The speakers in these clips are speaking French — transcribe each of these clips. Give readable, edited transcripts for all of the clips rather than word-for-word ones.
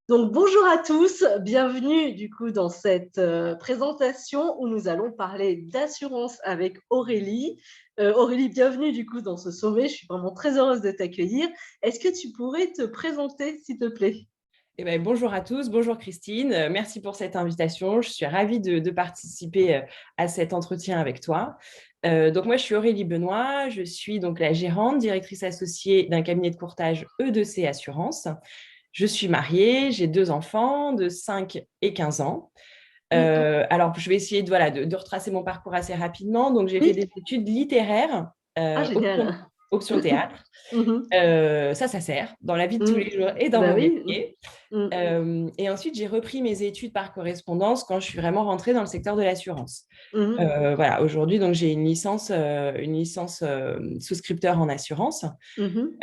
Donc, bonjour à tous, bienvenue du coup dans cette présentation où nous allons parler d'assurance avec Aurélie. Aurélie, bienvenue du coup dans ce sommet, je suis vraiment très heureuse de t'accueillir. Est-ce que tu pourrais te présenter s'il te plaît? Bonjour à tous, bonjour Christine, merci pour cette invitation. Je suis ravie de participer à cet entretien avec toi. Donc moi, je suis Aurélie Benoît, je suis donc la gérante, directrice associée d'un cabinet de courtage E2C Assurance. Je suis mariée, j'ai deux enfants de 5 et 15 ans. Alors, je vais essayer de retracer mon parcours assez rapidement. Donc, j'ai fait Oui. des études littéraires, Ah, option, génial. option théâtre. Mhm. Ça sert dans la vie de tous Mm. les jours et dans Bah mon oui. métier. Mm. Et ensuite, j'ai repris mes études par correspondance quand je suis vraiment rentrée dans le secteur de l'assurance. Mhm. Voilà, aujourd'hui, donc j'ai une licence souscripteur en assurance. Mhm.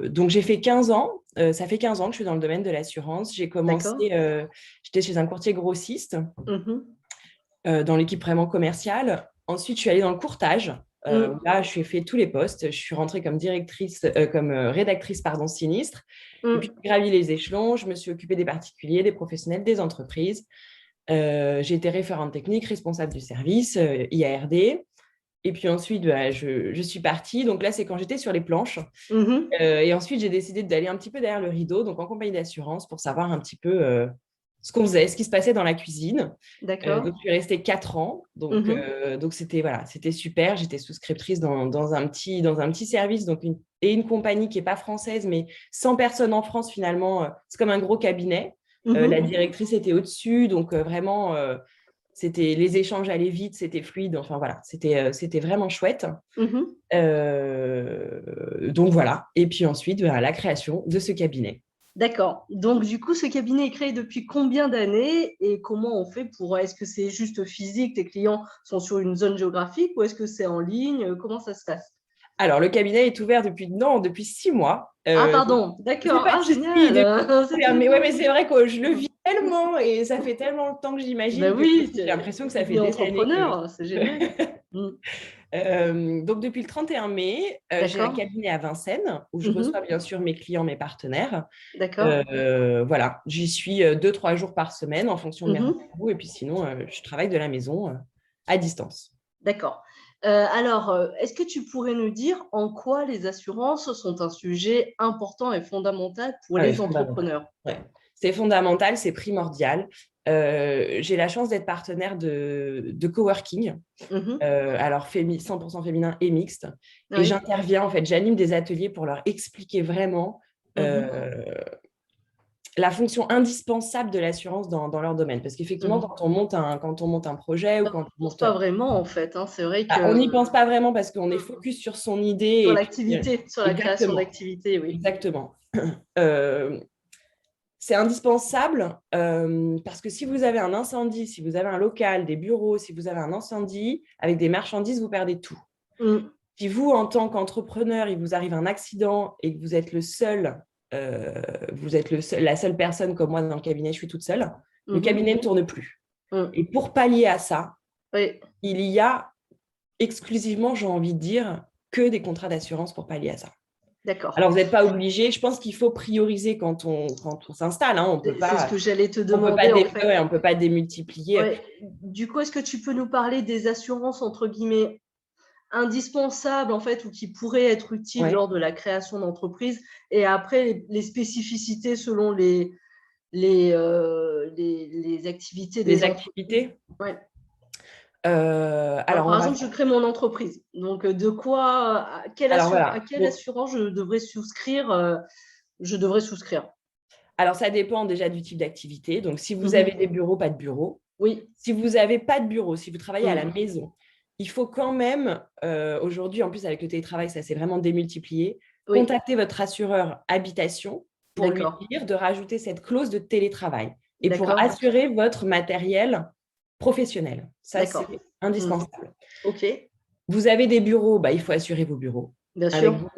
Donc j'ai fait 15 ans. Ça fait 15 ans que je suis dans le domaine de l'assurance. J'ai D'accord. commencé, j'étais chez un courtier grossiste Mhm. dans l'équipe vraiment commerciale. Ensuite, je suis allée dans le courtage. Où Mm. là, je suis fait tous les postes. Je suis rentrée comme rédactrice pardon, sinistre. Et puis, Mm. j'ai gravi les échelons. Je me suis occupée des particuliers, des professionnels, des entreprises. J'ai été référente technique, responsable du service, IARD. Et puis ensuite, je suis partie. Donc là, c'est quand j'étais sur les planches. Mhm. Et ensuite, j'ai décidé d'aller un petit peu derrière le rideau, donc en compagnie d'assurance, pour savoir un petit peu ce qu'on faisait, ce qui se passait dans la cuisine. D'accord. Donc, je suis restée 4 ans. Mhm. Donc c'était super. J'étais souscriptrice dans un petit service et une compagnie qui n'est pas française, mais 100 personnes en France finalement. C'est comme un gros cabinet. La Mhm. directrice était au-dessus, donc vraiment, les échanges allaient vite, c'était fluide. Enfin voilà, c'était vraiment chouette. Mhm. Donc voilà. Et puis ensuite, la création de ce cabinet. D'accord. Donc, du coup, ce cabinet est créé depuis combien d'années et comment on fait pour... Est-ce que c'est juste physique, tes clients sont sur une zone géographique ou est-ce que c'est en ligne? Comment ça se passe? Alors, le cabinet est ouvert depuis 6 mois. Ah, pardon. Je ne sais D'accord. pas Ah, si depuis génial. C'est tout mais ouais, mais nouveau. c'est vrai que je le vis tellement et ça fait tellement longtemps que Ben j'imagine que oui, j'ai l'impression que ça fait devenu des années que entrepreneur, c'est génial. Mm. Donc, depuis le 31 mai, j'ai un D'accord. cabinet à Vincennes où je reçois Mhm. bien sûr mes clients, mes partenaires. D'accord. Voilà, j'y suis 2, 3 jours par semaine en fonction de mes Mhm. rendez-vous. Et puis sinon, je travaille de la maison à distance. D'accord. Alors, est-ce que tu pourrais nous dire en quoi les assurances sont un sujet important et fondamental pour Ah oui, les fondamental. entrepreneurs? Ouais. C'est fondamental, c'est primordial. J'ai la chance d'être partenaire de coworking, Mhm. alors 100% féminin et mixte. Et Oui. j'interviens, en fait, j'anime des ateliers pour leur expliquer vraiment Mhm. euh, la fonction indispensable de l'assurance dans leur domaine. Parce qu'effectivement, Mhm. quand on monte un projet ou On quand on pense monte... pas vraiment, en fait, hein. C'est vrai On que n'y pense pas vraiment parce qu'on est focus sur son idée. sur Et puis, l'activité, sur la création exactement, d'activité, oui. exactement. Euh, C'est indispensable parce que si vous avez un incendie, si vous avez un local, des bureaux, si vous avez un incendie avec des marchandises, vous perdez tout. Mm. Si vous, en tant qu'entrepreneur, il vous arrive un accident et que vous êtes la seule personne comme moi dans le cabinet, je suis toute seule, le Mhm. cabinet ne tourne plus. Mm. Et pour pallier à ça, Oui. il y a exclusivement, j'ai envie de dire, que des contrats d'assurance pour pallier à ça. D'accord. Alors, vous n'êtes pas obligé. Je pense qu'il faut prioriser quand on s'installe. Hein. C'est ce que j'allais te On peut pas demander, en fait. ouais, on peut pas démultiplier. Ouais. Du coup, est-ce que tu peux nous parler des assurances, entre guillemets, indispensables, en fait, ou qui pourraient être utiles Ouais. lors de la création d'entreprise, et après, les spécificités selon les activités Les des entreprises? activités. Ouais. Alors, Par on va exemple, je faire. crée mon entreprise. Donc, de quoi, Alors, à voilà. quelle assurance je devrais souscrire? Alors, ça dépend déjà du type d'activité. Donc, si vous avez Mhm. des bureaux, pas de bureau. Oui. Si vous n'avez pas de bureau, si vous travaillez à la Mm. maison, il faut quand même, aujourd'hui, en plus, avec le télétravail, ça s'est vraiment démultiplié, Oui. contacter votre assureur habitation pour lui D'accord. dire de rajouter cette clause de télétravail et pour D'accord. assurer votre matériel professionnel. Ça, c'est D'accord. Mm. indispensable. OK. Vous avez des bureaux, bah, il faut assurer vos bureaux Bien avec sûr. Mm.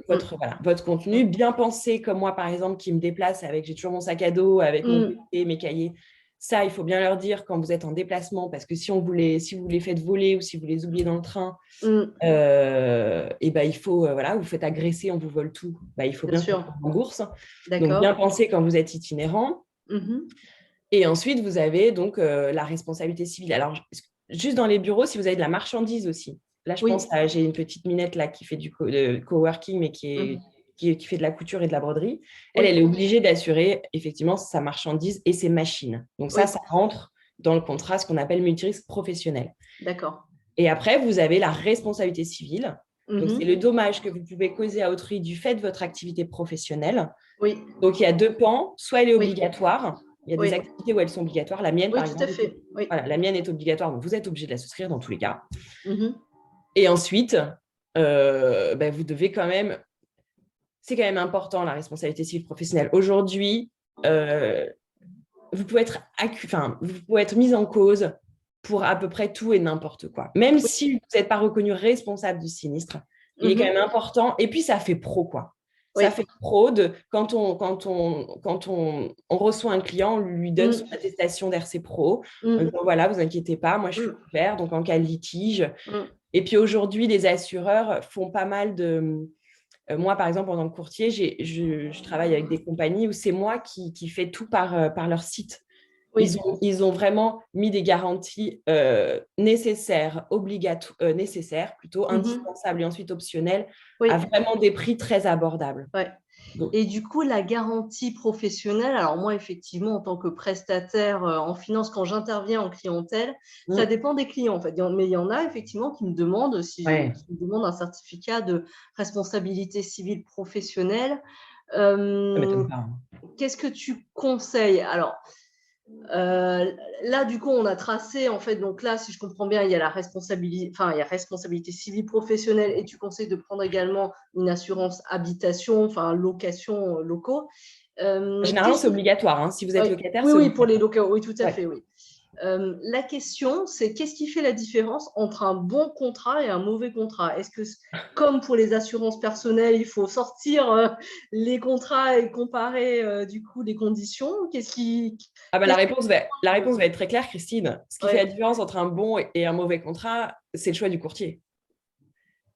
votre contenu. Bien pensé, comme moi, par exemple, qui me déplace j'ai toujours mon sac à dos avec mon Mm. PC, mes cahiers. Ça, il faut bien leur dire quand vous êtes en déplacement, parce que si vous les faites voler ou si vous les oubliez dans le train, et ben, il faut, voilà, vous faites agresser, on vous vole tout, il faut Bien bien qu'on sûr. vous rembourse. Donc, bien D'accord. penser quand vous êtes itinérant. Mhm. Et ensuite, vous avez donc la responsabilité civile. Alors, juste dans les bureaux, si vous avez de la marchandise aussi. Là, je pense Oui. j'ai une petite minette là qui fait du coworking, mais Mhm. qui fait de la couture et de la broderie. Elle, Oui. elle est obligée d'assurer effectivement sa marchandise et ses machines. Donc ça, Oui. ça rentre dans le contrat, ce qu'on appelle multirisque professionnel. D'accord. Et après, vous avez la responsabilité civile. Donc, c'est Mhm. le dommage que vous pouvez causer à autrui du fait de votre activité professionnelle. Oui. Donc, il y a deux pans. Soit elle est Oui. obligatoire. Il y a des Oui. activités où elles sont obligatoires. La mienne, Oui, par tout à exemple, fait. Oui. voilà, la mienne est obligatoire. Donc, vous êtes obligé de la souscrire dans tous les cas. Mhm. Et ensuite, vous devez quand même... C'est quand même important, la responsabilité civile professionnelle. Aujourd'hui, vous pouvez être mis en cause pour à peu près tout et n'importe quoi. Même Oui. si vous n'êtes pas reconnu responsable du sinistre, il est quand même Mhm. important. Et puis, ça fait pro, quoi. Ça Oui. fait pro quand on reçoit un client, on lui donne son Mm. attestation d'RC Pro. Mm. Donc, voilà, vous inquiétez pas, moi, je suis Mm. couvert. Donc, en cas de litige. Mm. Et puis, aujourd'hui, les assureurs font pas mal de... moi, par exemple, en tant que courtier, je travaille avec des compagnies où c'est moi qui fais tout par leur site. Oui. Ils ont vraiment mis des garanties nécessaires, plutôt Mhm. indispensables et ensuite optionnelles, à Oui. vraiment des prix très abordables. Ouais. Donc, Et du coup, la garantie professionnelle, alors moi, effectivement, en tant que prestataire en finance, quand j'interviens en clientèle, ça dépend des clients, en fait. Mais il y en a, effectivement, qui me demandent, ouais, qui me demandent un certificat de responsabilité civile professionnelle. ça Euh, m'étonne pas, hein. Qu'est-ce que tu conseilles? Alors, là, du coup, on a tracé, en fait, donc là, si je comprends bien, il y a la responsabilité, enfin, il y a responsabilité civile professionnelle et tu conseilles de prendre également une assurance habitation, enfin, location locaux. Généralement, Qu'est-ce c'est qui... obligatoire, hein. Si vous êtes Oui, locataire, oui, c'est oui, pour les obligatoire. locaux, oui, tout à Ouais. fait, oui. La question, c'est qu'est-ce qui fait la différence entre un bon contrat et un mauvais contrat? Est-ce que, comme pour les assurances personnelles, il faut sortir les contrats et comparer du coup les conditions? Qu'est-ce qui... Ah ben, Qu'est-ce la réponse va être très claire, Christine. Ce qui fait la Ouais, différence entre un bon et un mauvais contrat, c'est le choix du courtier.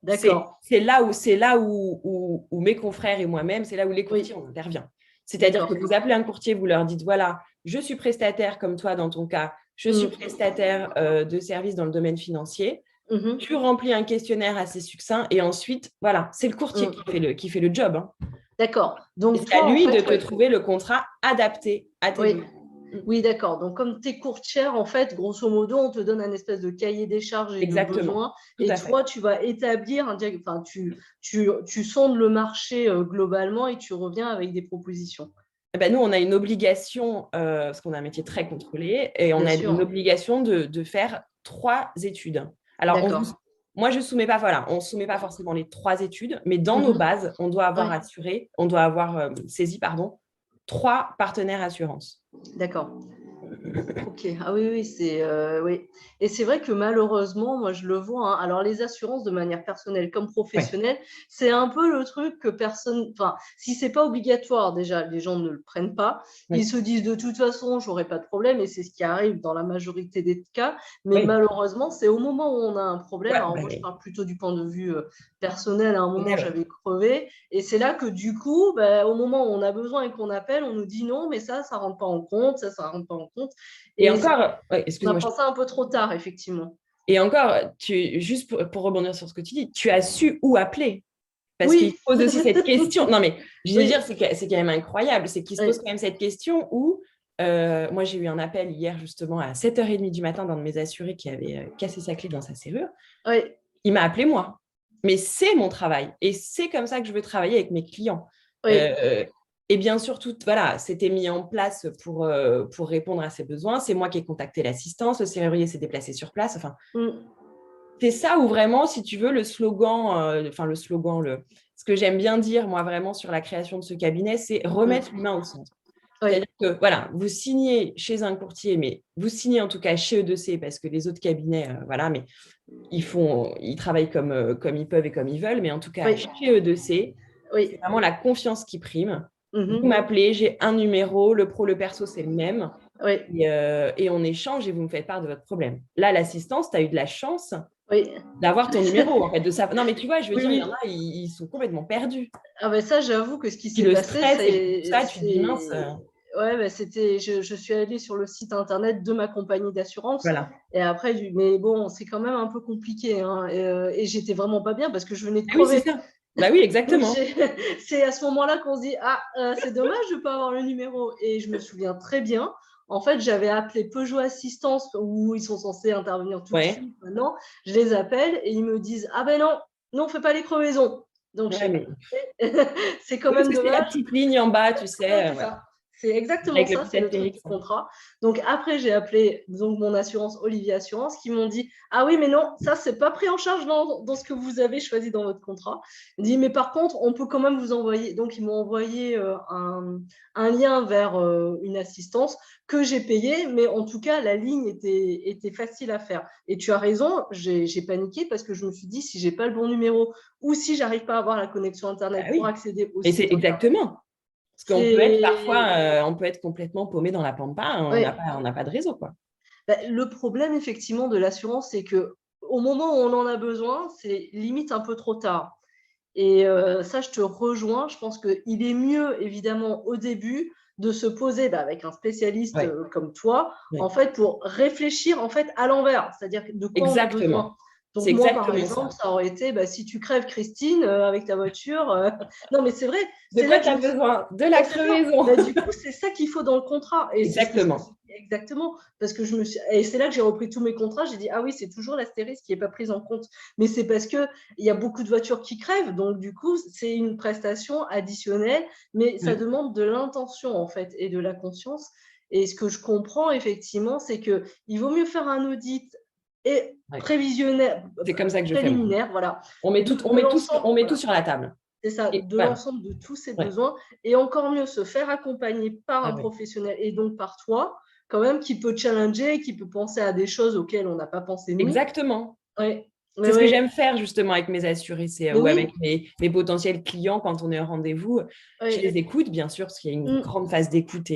d'accord. C'est là où mes confrères et moi-même, c'est là où les courtiers, Oui, on intervient. C'est-à-dire que d'accord. vous appelez un courtier, vous leur dites, voilà, je suis prestataire comme toi dans ton cas, je suis Mm. prestataire de services dans le domaine financier. Mhm. Tu remplis un questionnaire assez succinct et ensuite, voilà, c'est le courtier Mm. qui fait le job, hein. D'accord. Et Donc c'est à toi, en lui de fait, te ouais. trouver le contrat adapté à tes Oui. besoins. Oui, d'accord. Donc, comme tu es courtière, en fait, grosso modo, on te donne un espèce de cahier des charges et de Exactement, besoins. tout Et à fait. toi, tu vas établir enfin, tu sondes le marché globalement et tu reviens avec des propositions. Eh ben, nous, on a une obligation, parce qu'on a un métier très contrôlé, et on Bien a une sûr. obligation de faire 3 études. Alors, D'accord. moi, je soumets pas, voilà, on ne soumet pas forcément les 3 études, mais dans nos Mhm. bases, Ouais, on doit avoir saisi, pardon, 3 partenaires assurance. d'accord. Ok, ah oui, oui, oui. Et c'est vrai que malheureusement, moi je le vois, hein. Alors les assurances de manière personnelle comme Ouais, professionnelle, c'est un peu le truc que personne, enfin, si c'est pas obligatoire déjà, les gens ne le prennent pas. Ils oui, se disent de toute façon, j'aurai pas de problème, et c'est ce qui arrive dans la majorité des cas. Mais oui. malheureusement, c'est au moment où on a un problème. Ouais, Alors moi, je parle plutôt du point de vue personnel. À un moment, personnel. j'avais crevé, et c'est là que du coup, au moment où on a besoin et qu'on appelle, on nous dit non, mais ça rentre pas en compte, ça rentre pas en compte. Et Et encore, ouais, on excuse-moi, apprend ça un peu trop tard, effectivement. et encore, juste pour rebondir sur ce que tu dis, tu as su où appeler. Parce qu'il Oui, se pose aussi cette question. Non, mais je veux dire, oui, c'est quand même incroyable. C'est qu'il se pose oui, quand même cette question où, moi, j'ai eu un appel hier, justement, à 7h30 du matin d'un de mes assurés qui avait cassé sa clé dans sa serrure. oui, Il m'a appelé moi. Mais c'est mon travail. Et c'est comme ça que je veux travailler avec mes clients. oui, Euh, et bien sûr, voilà, c'était mis en place pour répondre à ses besoins. C'est moi qui ai contacté l'assistance. Le serrurier s'est déplacé sur place. Enfin, mm, c'est ça où vraiment, si tu veux, le slogan, ce que j'aime bien dire, moi, vraiment, sur la création de ce cabinet, c'est remettre mm, l'humain au centre. oui, C'est-à-dire que, voilà, vous signez chez un courtier, mais vous signez en tout cas chez E2C, parce que les autres cabinets, voilà, mais ils travaillent comme ils peuvent et comme ils veulent, mais en tout cas, oui, chez E2C, c'est oui, vraiment la confiance qui prime. Vous mhm, m'appelez, j'ai un numéro, le pro, le perso, c'est le même. Oui. Et on échange et vous me faites part de votre problème. Là, l'assistance, tu as eu de la chance Oui. d'avoir ton numéro, en fait, de ça. Non, mais tu vois, je veux Oui, dire, il y en oui. a, ils sont complètement perdus. Ah ben ça, j'avoue que ce qui Puis s'est le passé, stress et puis tout ça, tu te dis mince, ouais, ben c'était, je suis allée sur le site internet de ma compagnie d'assurance voilà. et après, mais bon, c'est quand même un peu compliqué, hein, et j'étais vraiment pas bien parce que je venais de Ah oui, c'est crever. ça. Bah oui, Donc, exactement. c'est à ce moment-là qu'on se dit, ah, c'est dommage de ne pas avoir le numéro. Et je me souviens très bien, en fait, j'avais appelé Peugeot Assistance où ils sont censés intervenir tout de Ouais. suite. Maintenant, je les appelle et ils me disent, ah ben non, non, on ne fait pas les crevaisons. Donc, je Ouais, sais, mais... c'est quand Oui, parce même que c'est la dommage. petite ligne en bas, tu Ouais, sais, c'est ouais. ça. C'est exactement Avec le ça, petit c'est le truc du astérix. contrat. Donc après, j'ai appelé donc mon assurance Olivier Assurance qui m'ont dit ah oui mais non, ça c'est pas pris en charge dans ce que vous avez choisi dans votre contrat. Ils dit mais par contre, on peut quand même vous envoyer. Donc ils m'ont envoyé un lien vers une assistance que j'ai payée, mais en tout cas la ligne était facile à faire. Et tu as raison, j'ai paniqué parce que je me suis dit si j'ai pas le bon numéro ou si j'arrive pas à avoir la connexion Ah internet pour oui. accéder au Et c'est site internet. exactement. Parce qu'on peut être parfois, C'est on peut être complètement paumé dans la pampa, ouais. on n'a pas de réseau, quoi. Le problème, effectivement, de l'assurance, c'est que au moment où on en a besoin, c'est limite un peu trop tard. Et ça, je te rejoins. Je pense qu'il est mieux, évidemment, au début, de se poser avec un spécialiste Ouais, comme toi, en ouais. fait, pour réfléchir en fait à l'envers, c'est-à-dire de quoi on a besoin. Exactement. Donc C'est moi, par exactement exemple, ça. ça aurait été, si tu crèves, Christine, avec ta voiture. Non, mais c'est vrai, De c'est là quoi que tu je as me suis besoin? De la c'est ça. crevaison. Du coup, c'est ça qu'il faut dans le contrat. Et c'est ce qui se passe Exactement. exactement. Parce que et c'est là que j'ai repris tous mes contrats. J'ai dit, ah oui, c'est toujours l'astérisque qui n'est pas prise en compte. Mais c'est parce qu'il y a beaucoup de voitures qui crèvent. Donc, du coup, c'est une prestation additionnelle. Mais ça Ouais. demande de l'intention, en fait, et de la conscience. Et ce que je comprends, effectivement, c'est qu'il vaut mieux faire un audit et Ouais. prévisionnel, C'est comme ça que je fais, moi. préliminaire, voilà, On met tout, on de met tout, l'ensemble. on met tout Voilà. sur la table. C'est ça, Et de voilà. l'ensemble de tous ses Ouais. besoins et encore mieux se faire accompagner par Ah un ouais. professionnel et donc par toi, quand même, qui peut challenger, qui peut penser à des choses auxquelles on n'a pas pensé nous. Exactement. Oui, oui, C'est ce que oui. j'aime faire justement avec mes assurés, Mais ou avec oui, mes potentiels clients quand on est au rendez-vous. Je les oui, écoute, bien sûr, parce qu'il y a une mm, grande phase d'écoute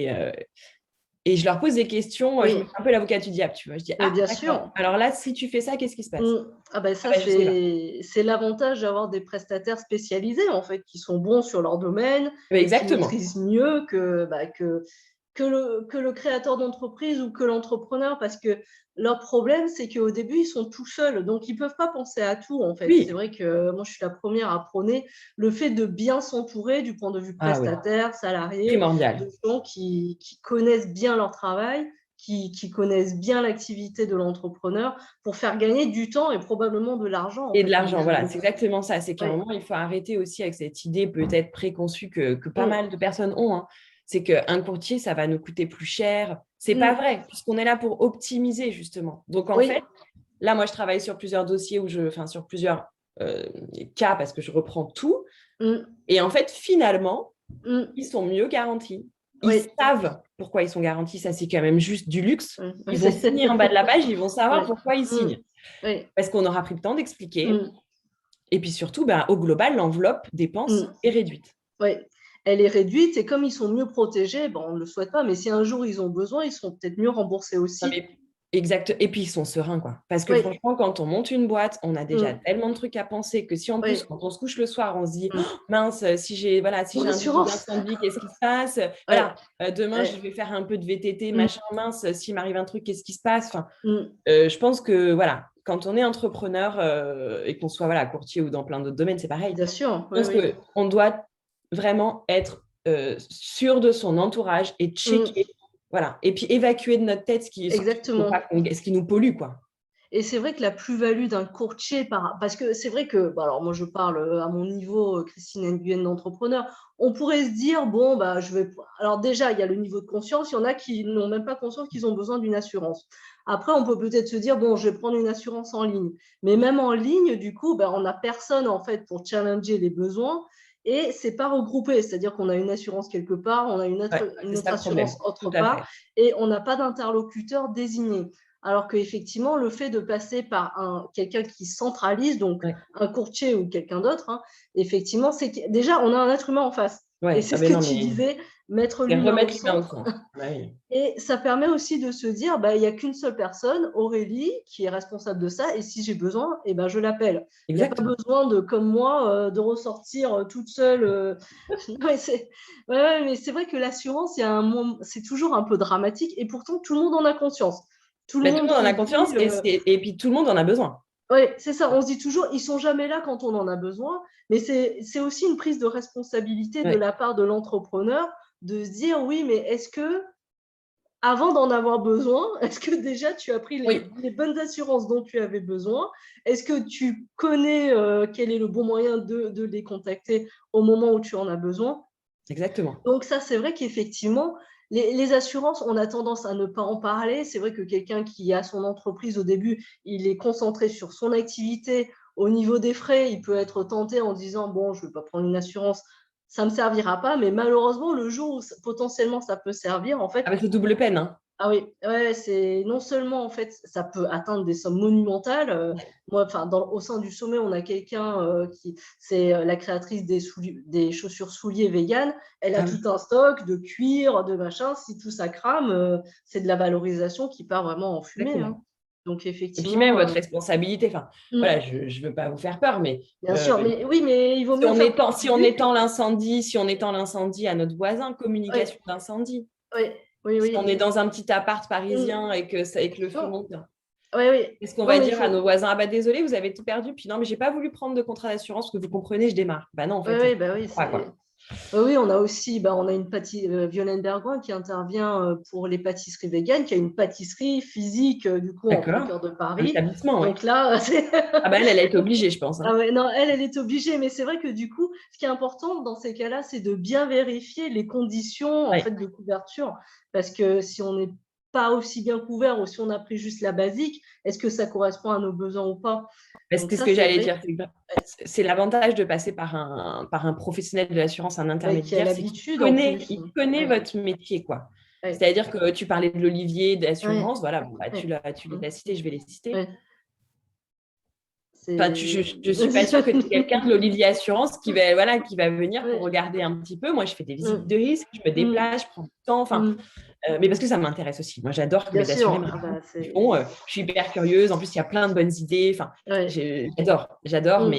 et je leur pose des questions. Je me oui. fais un peu l'avocat du diable, tu vois. Je dis, Mais ah, bien d'accord. sûr. Alors là, si tu fais ça, qu'est-ce qui se passe? Mm. Ah ben Ah ça, ben, je sais pas. c'est l'avantage d'avoir des prestataires spécialisés, en fait, qui sont bons sur leur domaine Mais et qui exactement. maîtrisent mieux que le créateur d'entreprise ou que l'entrepreneur, parce que leur problème, c'est qu'au début, ils sont tout seuls, donc ils ne peuvent pas penser à tout, en fait. C'est Oui. vrai que moi, je suis la première à prôner le fait de bien s'entourer du point de vue Ah oui. prestataire, salarié, Primordial. de gens qui connaissent bien leur travail, qui connaissent bien l'activité de l'entrepreneur pour faire gagner du temps et probablement de l'argent, en Et de fait, au bout l'argent, du voilà, compte. c'est exactement ça. C'est qu'à un Oui. moment, il faut arrêter aussi avec cette idée peut-être préconçue que pas Mm. mal de personnes ont, hein. C'est qu'un courtier, ça va nous coûter plus cher. C'est pas Mm. vrai, puisqu'on est là pour optimiser, justement. Donc, en Oui. fait, là, moi, je travaille sur plusieurs dossiers, enfin, sur plusieurs cas, parce que je reprends tout. Mm. Et en fait, finalement, Mm. ils sont mieux garantis. Ils Oui. savent pourquoi ils sont garantis. Ça, c'est quand même juste du luxe. Mm. Ils vont signer en bas de la page, ils vont savoir Ouais. pourquoi ils Mm. signent. Oui. Parce qu'on aura pris le temps d'expliquer. Mm. Et puis surtout, au global, l'enveloppe dépense Mm. est réduite. Oui, elle est réduite et comme ils sont mieux protégés, on ne le souhaite pas, mais si un jour ils ont besoin, ils seront peut-être mieux remboursés Non, aussi. mais exact. Et puis, ils sont sereins, quoi. Parce que Oui, franchement, quand on monte une boîte, on a déjà mm, tellement de trucs à penser que si en plus, oui, quand on se couche le soir, on se dit: mm. oh, mince, si Mon j'ai un début assurance. d'incendie, qu'est-ce qui se passe? Oui, Voilà, demain, je oui, vais faire un peu de VTT, mm, machin, mince, s'il m'arrive un truc, qu'est-ce qui se passe? Enfin, mm. je pense que, voilà, quand on est entrepreneur et qu'on soit voilà, courtier ou dans plein d'autres domaines, c'est pareil. Bien sûr, Je oui, pense oui. qu'on doit vraiment être sûr de son entourage et Mm. checker, voilà. Et puis évacuer de notre tête ce qui, surtout, Exactement. ce qui nous pollue, quoi. Et c'est vrai que la plus-value d'un courtier, parce que c'est vrai que, alors moi je parle à mon niveau, Christine Nguyen d'entrepreneur, on pourrait se dire, bon, alors déjà, il y a le niveau de conscience, il y en a qui n'ont même pas conscience qu'ils ont besoin d'une assurance. Après, on peut peut-être se dire, bon, je vais prendre une assurance en ligne. Mais même en ligne, du coup, on n'a personne en fait pour challenger les besoins et c'est pas regroupé. C'est-à-dire qu'on a une assurance quelque part, on a une Ouais, autre, une c'est autre ça le problème. assurance autre Tout à part fait. et on n'a pas d'interlocuteur désigné. Alors qu'effectivement, le fait de passer par quelqu'un qui centralise, donc Ouais. un courtier ou quelqu'un d'autre, hein, effectivement, c'est que déjà, on a un être humain en face. Et Ouais. c'est Ah ce ben que non, tu mais disais, mettre c'est l'humain au remettre l'humain au centre. centre. Ouais. Et ça permet aussi de se dire, bah, il n'y a qu'une seule personne, Aurélie, qui est responsable de ça. Et si j'ai besoin, eh ben, je l'appelle. Il n'y a pas Exactement. besoin de, comme moi, de ressortir toute seule. Ouais, mais c'est vrai que l'assurance, c'est toujours un peu dramatique. Et pourtant, tout le monde en a conscience. Tout le Ben, tout monde le monde en se a confiance dit, et puis tout le monde en a besoin. ouais, c'est ça. On se dit toujours, ils sont jamais là quand on en a besoin. Mais c'est aussi une prise de responsabilité de Ouais. la part de l'entrepreneur de se dire, oui, mais est-ce que avant d'en avoir besoin, est-ce que déjà tu as pris Oui, les bonnes assurances dont tu avais besoin? Est-ce que tu connais quel est le bon moyen de les contacter au moment où tu en as besoin? exactement. Donc ça, c'est vrai qu'effectivement, les assurances, on a tendance à ne pas en parler. C'est vrai que quelqu'un qui a son entreprise au début, il est concentré sur son activité. Au niveau des frais, il peut être tenté en disant, bon, je ne vais pas prendre une assurance, ça ne me servira pas. Mais malheureusement, le jour où potentiellement ça peut servir, en fait, Ah ben, c'est double peine, hein. ah oui, ouais, c'est non seulement en fait, ça peut atteindre des sommes monumentales. Moi, enfin, au sein du sommet, on a quelqu'un c'est la créatrice des chaussures souliers vegan. Elle a Ah tout oui. un stock de cuir, de machin. Si tout ça crame, c'est de la valorisation qui part vraiment en fumée, hein. Exactement. Donc Et puis même effectivement, votre responsabilité, enfin, voilà, mm, je ne veux pas vous faire peur, mais bien sûr, mais oui, mais il vaut mieux faire peur au si on début. étend l'incendie, à notre voisin, Oui, communication d'incendie. oui, oui, Si on oui. est dans un petit appart Mm. parisien et que le feu Non, monte, oui, oui. est-ce qu'on Non, va mais il dire à faut. nos voisins, ah bah désolé, vous avez tout perdu, puis non, mais j'ai pas voulu prendre de contrat d'assurance, parce que vous comprenez, je démarre. Bah non, en Oui, fait, oui, bah oui, pas quoi. oui, on a aussi, bah, on a Violaine Bergouin qui intervient pour les pâtisseries véganes, qui a une pâtisserie physique du coup en plein D'accord. cœur de Un Paris. établissement, ouais. Donc là, Ah bah elle a été obligée, je pense, ah hein. ouais, non, elle est obligée, mais c'est vrai que du coup, ce qui est important dans ces cas-là, c'est de bien vérifier les conditions en Ouais. fait de couverture, parce que si on n'est pas aussi bien couvert ou si on a pris juste la basique, est-ce que ça correspond à nos besoins ou pas? Parce Donc que ce ça, que c'est j'allais vrai dire, c'est l'avantage de passer par un professionnel de l'assurance, un qui a intermédiaire, c'est l'habitude en plus. il connaît Ouais, votre métier, quoi. ouais, C'est-à-dire que tu parlais de l'Olivier, ouais, d'assurance, voilà, bon, bah, ouais. tu les as cités, je vais les citer. Ouais. Enfin, C'est. je suis pas sûre que tu es quelqu'un de l'Olivier Assurance qui va venir pour Ouais. regarder un petit peu. Moi, je fais des visites Mm, de risque, je me mm, déplace, je prends du temps, enfin, mm. mais parce que ça m'intéresse aussi. Moi, j'adore que Bien mes assurés me sûr. Ah racontent bah, ce qu'ils font. Je suis hyper curieuse. En plus, il y a plein de bonnes idées. Enfin, ouais. j'adore, Mm.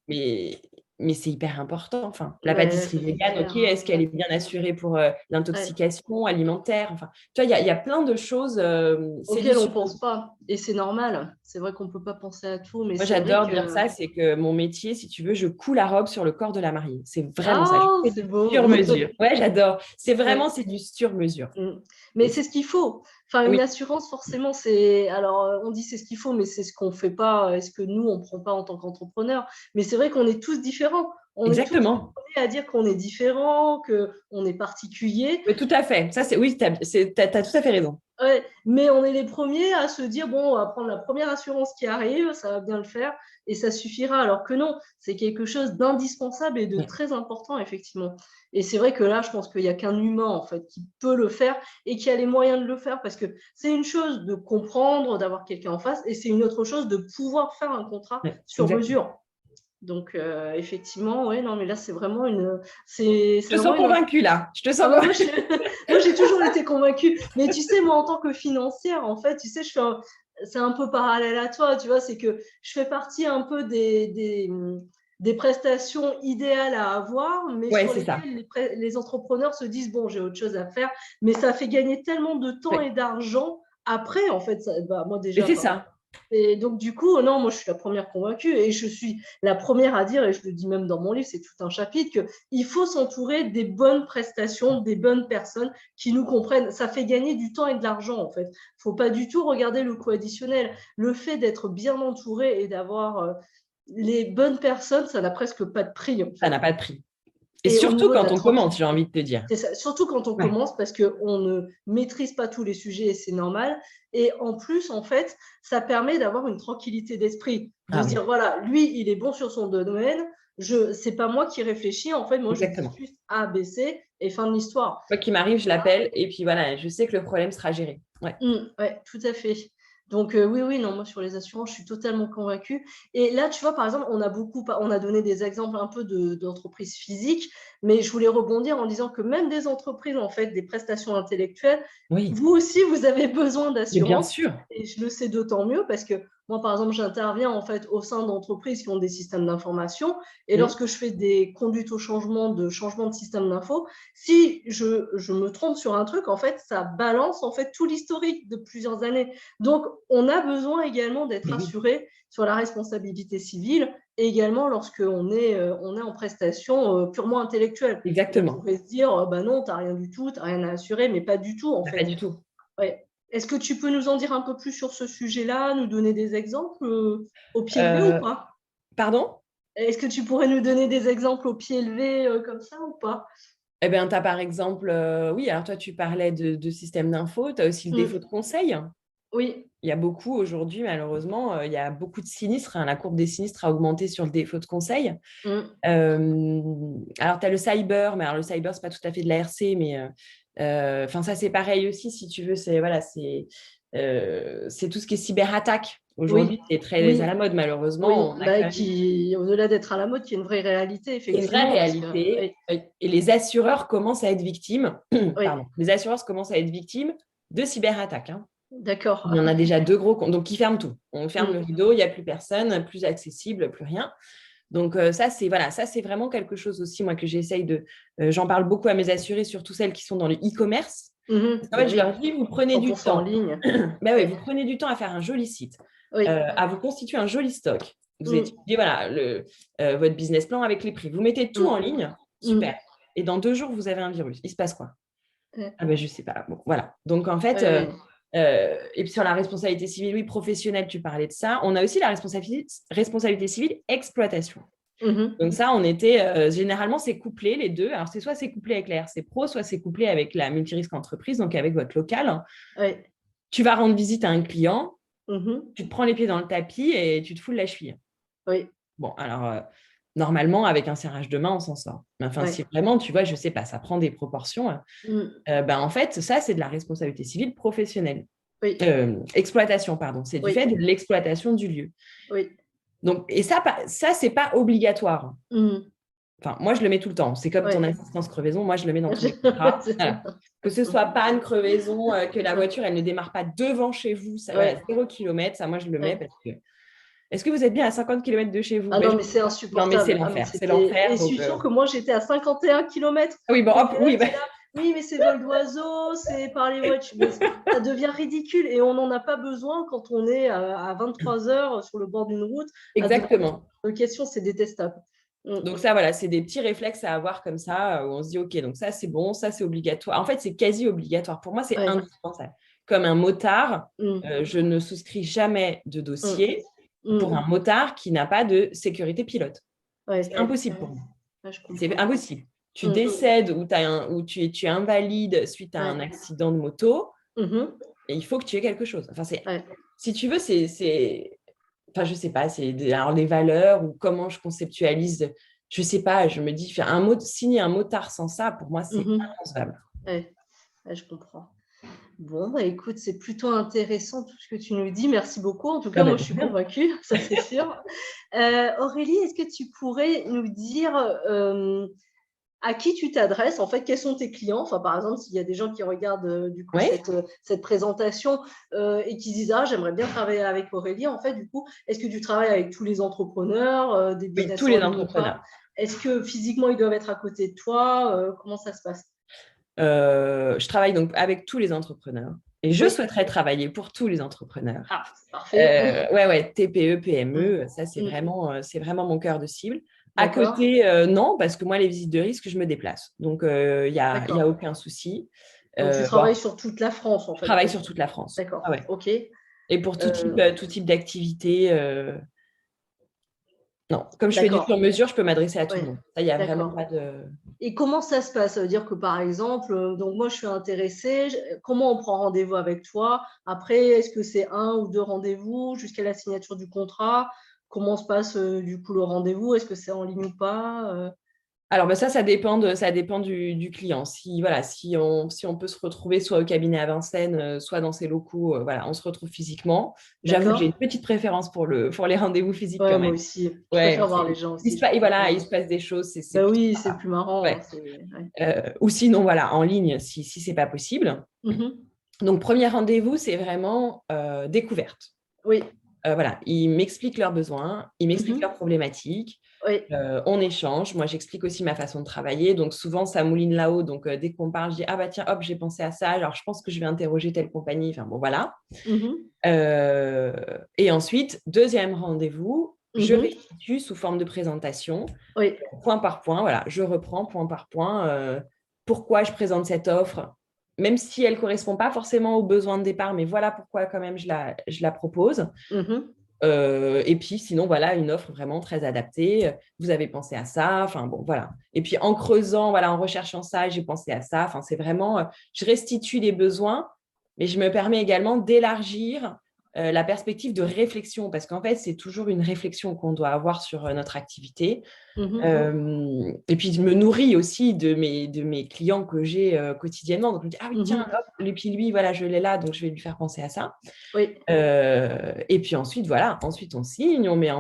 mais, mais c'est hyper important. Enfin, la Ouais, pâtisserie ça, c'est végane, clair. ok, est-ce qu'elle est bien assurée pour Ouais. l'intoxication alimentaire? Enfin, tu vois, il y a plein de choses. C'est du Auquel on sur. pense pas. Et c'est normal. C'est vrai qu'on peut pas penser à tout, mais Moi, c'est vrai j'adore dire que. ça, c'est que mon métier, si tu veux, je couds la robe sur le corps de la mariée. C'est vraiment ça. Je Ah, fais c'est du beau. sur-mesure. Ouais, j'adore. Ouais. C'est du sur-mesure. Mm. Mais c'est ce qu'il faut. Enfin, une Oui, assurance, forcément, c'est. Alors, on dit c'est ce qu'il faut, mais c'est ce qu'on fait pas, est-ce que nous, on prend pas en tant qu'entrepreneur. Mais c'est vrai qu'on est tous différents. On est tous exactement. amenés à dire qu'on est différent, qu'on est particulier. Oui, tout à fait. Ça, c'est oui, t'as tout à fait raison. Ouais, mais on est les premiers à se dire, bon, on va prendre la première assurance qui arrive, ça va bien le faire, et ça suffira. Alors que non, c'est quelque chose d'indispensable et de Oui, très important, effectivement. Et c'est vrai que là, je pense qu'il n'y a qu'un humain, en fait, qui peut le faire et qui a les moyens de le faire, parce que c'est une chose de comprendre, d'avoir quelqu'un en face, et c'est une autre chose de pouvoir faire un contrat oui, sur exactement. mesure. Donc, effectivement, ouais, non, mais là, c'est vraiment c'est Je te vraiment sens une. convaincue là. Je te Ah sens bah moi, convaincue. moi, j'ai toujours été convaincue. Mais tu sais, moi, en tant que financière, en fait, tu sais, c'est un peu parallèle à toi, tu vois, c'est que je fais partie un peu des prestations idéales à avoir, mais Ouais, sur c'est ça. lesquelles les entrepreneurs se disent, bon, j'ai autre chose à faire, mais ça fait gagner tellement de temps et Ouais. d'argent après, en fait, bah, moi Mais déjà, c'est enfin, ça. et donc, du coup, non, moi, je suis la première convaincue et je suis la première à dire, et je le dis même dans mon livre, c'est tout un chapitre, qu'il faut s'entourer des bonnes prestations, des bonnes personnes qui nous comprennent. Ça fait gagner du temps et de l'argent, en fait. Il ne faut pas du tout regarder le coût additionnel. Le fait d'être bien entouré et d'avoir les bonnes personnes, ça n'a presque pas de prix, en Ça fait. n'a pas de prix. Et Et au surtout niveau de quand la on commence, j'ai tranquillité. envie de te dire. C'est ça. Surtout quand on Ouais. commence, parce qu'on ne maîtrise pas tous les sujets et c'est normal. Et en plus, en fait, ça permet d'avoir une tranquillité d'esprit, de Ah se oui, dire, voilà, lui, il est bon sur son domaine, c'est pas moi qui réfléchis, en fait, moi, je lui dis exactement. juste A, B, C, et fin de l'histoire. Quoi qu'il m'arrive, je l'appelle et puis voilà, je sais que le problème sera géré. Ouais. Ouais, tout à fait. Donc, oui, non, moi, sur les assurances, je suis totalement convaincue. Et là, tu vois, par exemple, on a donné des exemples un peu d'entreprises physiques, mais je voulais rebondir en disant que même des entreprises, en fait, des prestations intellectuelles, Oui, vous aussi, vous avez besoin mais bien d'assurance. sûr. Et je le sais d'autant mieux parce que moi, par exemple, j'interviens en fait au sein d'entreprises qui ont des systèmes d'information. Et Mm. lorsque je fais des conduites au changement de système d'info, si je me trompe sur un truc, en fait, ça balance en fait tout l'historique de plusieurs années. Donc, on a besoin également d'être Mais oui, assuré sur la responsabilité civile et également lorsqu'on est, on est en prestation purement intellectuelle. On exactement. pourrait se dire, bah non, tu n'as rien du tout, tu n'as rien à assurer, mais pas du tout en Bah, pas fait. du tout. Ouais. Est-ce que tu peux nous en dire un peu plus sur ce sujet-là, nous donner des exemples au pied levé ou Euh, pas? Pardon? Est-ce que tu pourrais nous donner des exemples au pied levé comme ça ou pas? Eh bien, tu as par exemple, oui, alors toi, tu parlais de système d'info, tu as aussi le défaut de conseil. Oui. Il y a beaucoup aujourd'hui, malheureusement, il y a beaucoup de sinistres. Hein. La courbe des sinistres a augmenté sur le défaut de conseil. Alors, tu as le cyber, mais alors le cyber, ce n'est pas tout à fait de la RC, mais ça, c'est pareil aussi, si tu veux. C'est tout ce qui est cyberattaque. Oui, Aujourd'hui, c'est très à oui, la mode, oui, malheureusement. On a bah, quand même qui, au-delà d'être à la mode, qui est une vraie réalité, une vraie effectivement, parce que, réalité. oui, Et les assureurs commencent à être victimes. oui, Pardon. Les assureurs commencent à être victimes de cyberattaques. Hein. d'accord. Il y en a déjà deux gros, donc qui ferment tout. On ferme le Mm, rideau, il n'y a plus personne, plus accessible, plus rien. Donc ça, c'est voilà, ça c'est vraiment quelque chose aussi, moi, que j'essaye de... j'en parle beaucoup à mes assurés, surtout celles qui sont dans le e-commerce. En fait, bah je oui, leur dis, vous prenez du 100% en temps. ligne. Ben oui, Oui, vous prenez du temps à faire un joli site, oui, à vous constituer un joli stock. Vous mm, étudiez voilà, votre business plan avec les prix. Vous mettez tout en mm, ligne, super. mm, Et dans 2 jours, vous avez un virus. Il se passe quoi? ouais, Ah ben, je sais pas. Bon, voilà. Donc, en fait, ouais, et puis sur la responsabilité civile, oui, professionnelle, tu parlais de ça. On a aussi la responsabilité civile exploitation. mhm, Donc ça, on était, généralement, c'est couplé les deux. Alors, c'est soit c'est couplé avec la RC Pro, soit c'est couplé avec la multirisque entreprise, donc avec votre local. ouais, Tu vas rendre visite à un client, mhm, tu te prends les pieds dans le tapis et tu te foules la cheville. oui, Bon, alors, normalement, avec un serrage de main, on s'en sort. Mais enfin, si ouais, vraiment, tu vois, je sais pas, ça prend des proportions, mm, en fait, ça, c'est de la responsabilité civile professionnelle. oui, Exploitation, pardon. C'est du oui, fait de l'exploitation du lieu. oui, Donc, et ça c'est pas obligatoire. mm, Enfin, moi, je le mets tout le temps. C'est comme ton ouais. assistance crevaison. Moi, je le mets dans tous mes contrats. Voilà. Que ce soit panne, crevaison, que la voiture, elle ne démarre pas devant chez vous, ça, voilà, Ouais, 0 km, ça, moi, je le mets ouais. parce que... Est-ce que vous êtes bien à 50 km de chez vous? Ah Ben, non, mais c'est non, mais c'est insupportable. Ah, mais l'enfer. C'est c'était. l'enfer. Et Donc, surtout que moi, j'étais à 51 kilomètres. ah oui, bon, Donc hop, là, oui, tu ben, es là. Oui, mais c'est vol d'oiseau, c'est par les voitures. Mais ça devient ridicule et on n'en a pas besoin quand on est à 23 heures sur le bord d'une route à devoir exactement. de questions, c'est détestable. Donc ça, voilà, c'est des petits réflexes à avoir comme ça, où on se dit, OK, donc ça, c'est bon, ça, c'est obligatoire. En fait, c'est quasi obligatoire. Pour moi, c'est Ouais. indispensable. Comme un motard, Mm, je ne souscris jamais de mm, dossier pour mm. un motard qui n'a pas de sécurité pilote. Ouais, C'est impossible pour ouais, moi. ouais, je C'est comprends. impossible. Tu Mm, décèdes ou tu es invalide suite à un ouais. accident de moto, Mhm, et il faut que tu aies quelque chose. Enfin, ouais. si tu veux, enfin, je sais pas, alors les valeurs ou comment je conceptualise, je sais pas, je me dis, signer un motard sans ça, pour moi, c'est Mhm, inconcevable. ouais, ouais, je comprends. Bon, bah, écoute, c'est plutôt intéressant tout ce que tu nous dis. Merci beaucoup. En tout Ah cas, bah, moi, je suis convaincue, ça c'est sûr. Aurélie, est-ce que tu pourrais nous dire à qui tu t'adresses? En fait, quels sont tes clients? Enfin, par exemple, s'il y a des gens qui regardent du coup ouais, cette présentation et qui disent ah, j'aimerais bien travailler avec Aurélie. En fait, du coup, est-ce que tu travailles avec tous les entrepreneurs, des oui, tous business en les ligne ou pas? entrepreneurs. Est-ce que physiquement ils doivent être à côté de toi? Comment ça se passe? Je travaille donc avec tous les entrepreneurs et je Oui. souhaiterais travailler pour tous les entrepreneurs. Ah, parfait. Ouais, TPE, PME, ça Mm. c'est vraiment mon cœur de cible. À D'accord. côté, non, parce que moi, les visites de risque, je me déplace. Donc, il y a D'accord. aucun souci. Donc, tu Bon, travailles sur toute la France, en je fait, travaille pour le sur coup. toute la France. D'accord. Ah ouais. OK. Et pour Euh, tout type d'activité, non. Comme je fais du d'accord. sur-mesure, je peux m'adresser à tout le Ouais. monde. Ça, il n'y a vraiment D'accord. pas de... Et comment ça se passe? Ça veut dire que, par exemple, donc moi, je suis intéressée. Comment on prend rendez-vous avec toi? Après, est-ce que c'est un ou deux rendez-vous jusqu'à la signature du contrat? Comment se passe, du coup, le rendez-vous? Est-ce que c'est en ligne ou pas? Alors, ça dépend du client. Si on peut se retrouver soit au cabinet à Vincennes, soit dans ses locaux, voilà, on se retrouve physiquement. J'avoue que j'ai une D'accord? petite préférence pour les rendez-vous physiques Ouais, quand moi même. aussi. Je Ouais, préfère voir les gens aussi, je et préfère. voilà, il se passe des choses, c'est Bah plus oui, c'est sympa. plus marrant, hein, Ouais. ouais. Ou sinon, voilà, en ligne, si c'est pas possible. Mhm. Donc, premier rendez-vous, c'est vraiment découverte. Oui. Voilà, ils m'expliquent leurs besoins, ils m'expliquent leurs Mhm. problématiques, Oui. on échange. Moi, j'explique aussi ma façon de travailler. Donc, souvent, ça mouline là-haut. Donc, dès qu'on parle, je dis, ah bah tiens, hop, j'ai pensé à ça. Alors, je pense que je vais interroger telle compagnie. Enfin, bon, voilà. Mhm. Et ensuite, deuxième rendez-vous, je Mhm. restitue sous forme de présentation, Oui. point par point. Voilà, je reprends point par point pourquoi je présente cette offre, même si elle ne correspond pas forcément aux besoins de départ, mais voilà pourquoi quand même je la propose. Mhm. Et puis, sinon, voilà, une offre vraiment très adaptée. Vous avez pensé à ça. Enfin, bon, voilà. Et puis, en creusant, voilà, en recherchant ça, j'ai pensé à ça. Enfin, c'est vraiment, je restitue les besoins, mais je me permets également d'élargir la perspective de réflexion, parce qu'en fait, c'est toujours une réflexion qu'on doit avoir sur notre activité. Mhm. Et puis, je me nourris aussi de mes clients que j'ai quotidiennement. Donc, je me dis, ah oui, tiens, Mhm. hop, et puis lui, voilà, je l'ai là, donc je vais lui faire penser à ça. Oui. Et puis ensuite, voilà, ensuite on signe, Mhm. on met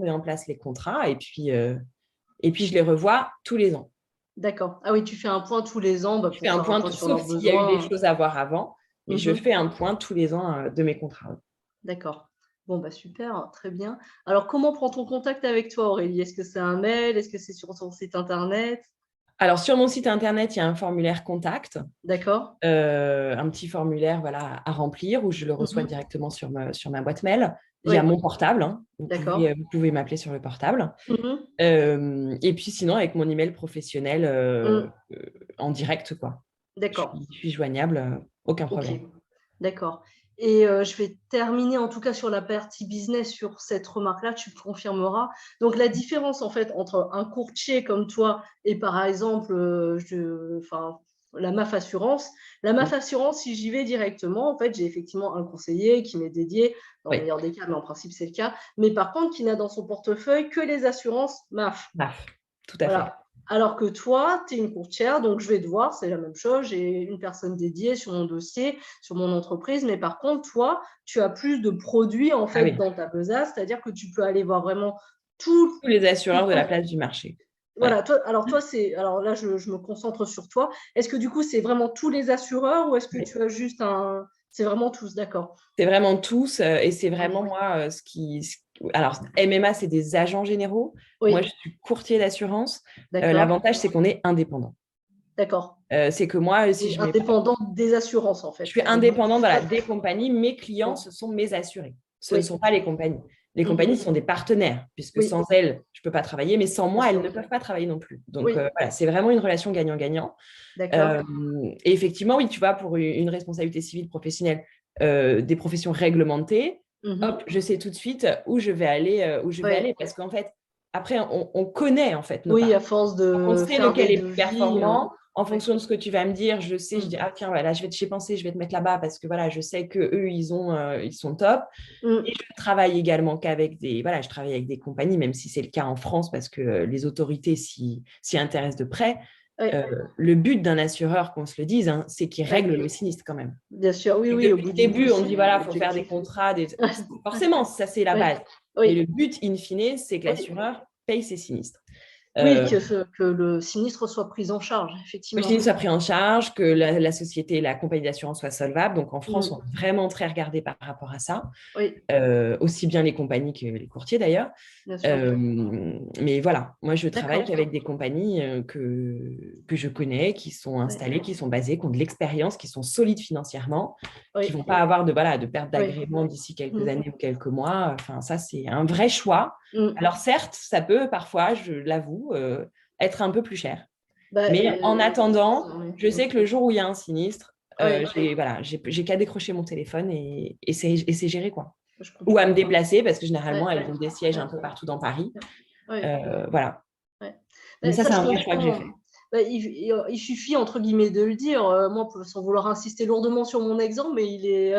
en place les contrats et puis je les revois tous les ans. D'accord. Ah oui, tu fais un point tous les ans bah, Je fais pour un faire un point, point sur sauf leurs s'il y a eu des besoins. choses à voir avant, mais je Mhm. fais un point tous les ans de mes contrats. D'accord. Bon, bah super, très bien. Alors, comment prend-on contact avec toi, Aurélie? Est-ce que c'est un mail? Est-ce que c'est sur ton site internet? Alors sur mon site internet, il y a un formulaire contact, D'accord. un petit formulaire voilà, à remplir où je le reçois Mhm. directement sur ma boîte mail. Il y a Oui, mon portable, hein. Vous pouvez, d'accord. vous pouvez m'appeler sur le portable. Mhm. Et puis sinon, avec mon email professionnel Mm. en direct, quoi. D'accord. Je suis joignable, aucun Ok. problème. D'accord. Et je vais terminer en tout cas sur la partie business sur cette remarque-là, tu me confirmeras. Donc la différence en fait entre un courtier comme toi et par exemple la MAF Assurance. La MAF Assurance, si j'y vais directement, en fait, j'ai effectivement un conseiller qui m'est dédié, dans le Oui, meilleur des cas, mais en principe c'est le cas, mais par contre qui n'a dans son portefeuille que les assurances MAF. paf, tout à fait. Voilà. Alors que toi, tu es une courtière, donc je vais te voir, c'est la même chose, j'ai une personne dédiée sur mon dossier, sur mon entreprise, mais par contre, toi, tu as plus de produits en Ah fait oui, dans ta besace, c'est-à-dire que tu peux aller voir vraiment tout. tous les assureurs de la place du marché. Ouais. Voilà, alors là, je me concentre sur toi. Est-ce que du coup, c'est vraiment tous les assureurs ou est-ce que Oui. tu as juste un. C'est vraiment tous, d'accord. C'est vraiment tous, et c'est Oui, vraiment moi Alors, MMA, c'est des agents généraux. Moi, je oui, suis courtier d'assurance. d'accord, L'avantage, c'est qu'on est indépendant. d'accord. C'est que moi, si Et je mets pas indépendant des assurances, en je fait. suis Ça veut dire indépendante voilà, que. des compagnies. Mes clients, ce sont mes assurés. Ce ne Oui. sont pas les compagnies. Les compagnies Mhm. sont des partenaires, puisque Oui, sans elles, je ne peux pas travailler, mais sans bien moi, elles sûr. ne peuvent pas travailler non plus. Donc, Oui, voilà, c'est vraiment une relation gagnant-gagnant. d'accord. Euh, et effectivement, oui, tu vois, pour une responsabilité civile professionnelle, des professions réglementées, hop, Mhm. je sais tout de suite où je vais aller, Ouais. parce qu'en fait, après, on connaît en fait nos Oui, à partenaires. force Donc, on de sait faire lequel des est plus devis. performant. En Ouais. fonction de ce que tu vas me dire, je sais, je dis, Mm. ah tiens, voilà, j'ai pensé, je vais te mettre là-bas parce que voilà, je sais qu'eux, ils sont top. Et Mm. je travaille également voilà, je travaille avec des compagnies, même si c'est le cas en France, parce que les autorités s'y intéressent de près. Ouais. Le but d'un assureur, qu'on se le dise, hein, c'est qu'il Ouais. règle le sinistre quand même. Bien sûr, oui, Et oui, au depuis bout le du bout, début, on c'est dit, voilà, il faut faire des l'objectif. contrats. Forcément, ça, c'est la Ouais. base. Mais le Oui. but, in fine, c'est que Oui. l'assureur paye ses sinistres. Oui, Euh, que le sinistre soit pris en charge, Le effectivement. sinistre soit pris en charge, que la société, la compagnie d'assurance soit solvable. Donc, en France, on Mm. est vraiment très regardé par rapport à ça. Oui, Aussi bien les compagnies que les courtiers d'ailleurs. bien sûr. Mais voilà, moi je travaille D'accord. qu'avec des compagnies que je connais, qui sont Ouais. installées, qui sont basées, qui ont de l'expérience, qui sont solides financièrement, qui ne Oui. vont pas avoir de perte Oui. d'agrément d'ici quelques Mm. années ou quelques mois. Enfin, ça, c'est un vrai choix. Mm. Alors certes, ça peut parfois, je l'avoue, être un peu plus cher. Bah, Mais en attendant, oui. je sais Mm. que le jour où il y a un sinistre, Oui, j'ai qu'à décrocher mon téléphone et c'est géré, quoi. je Ou à me comprends. déplacer, parce que Ouais. généralement, elles ont des sièges Ouais. un peu partout dans Paris. Ouais. Voilà. Ouais. Mais ça, Ça, c'est je un vrai choix que j'ai comprends. fait. il suffit, entre guillemets, de le dire. Moi, sans vouloir insister lourdement sur mon exemple, mais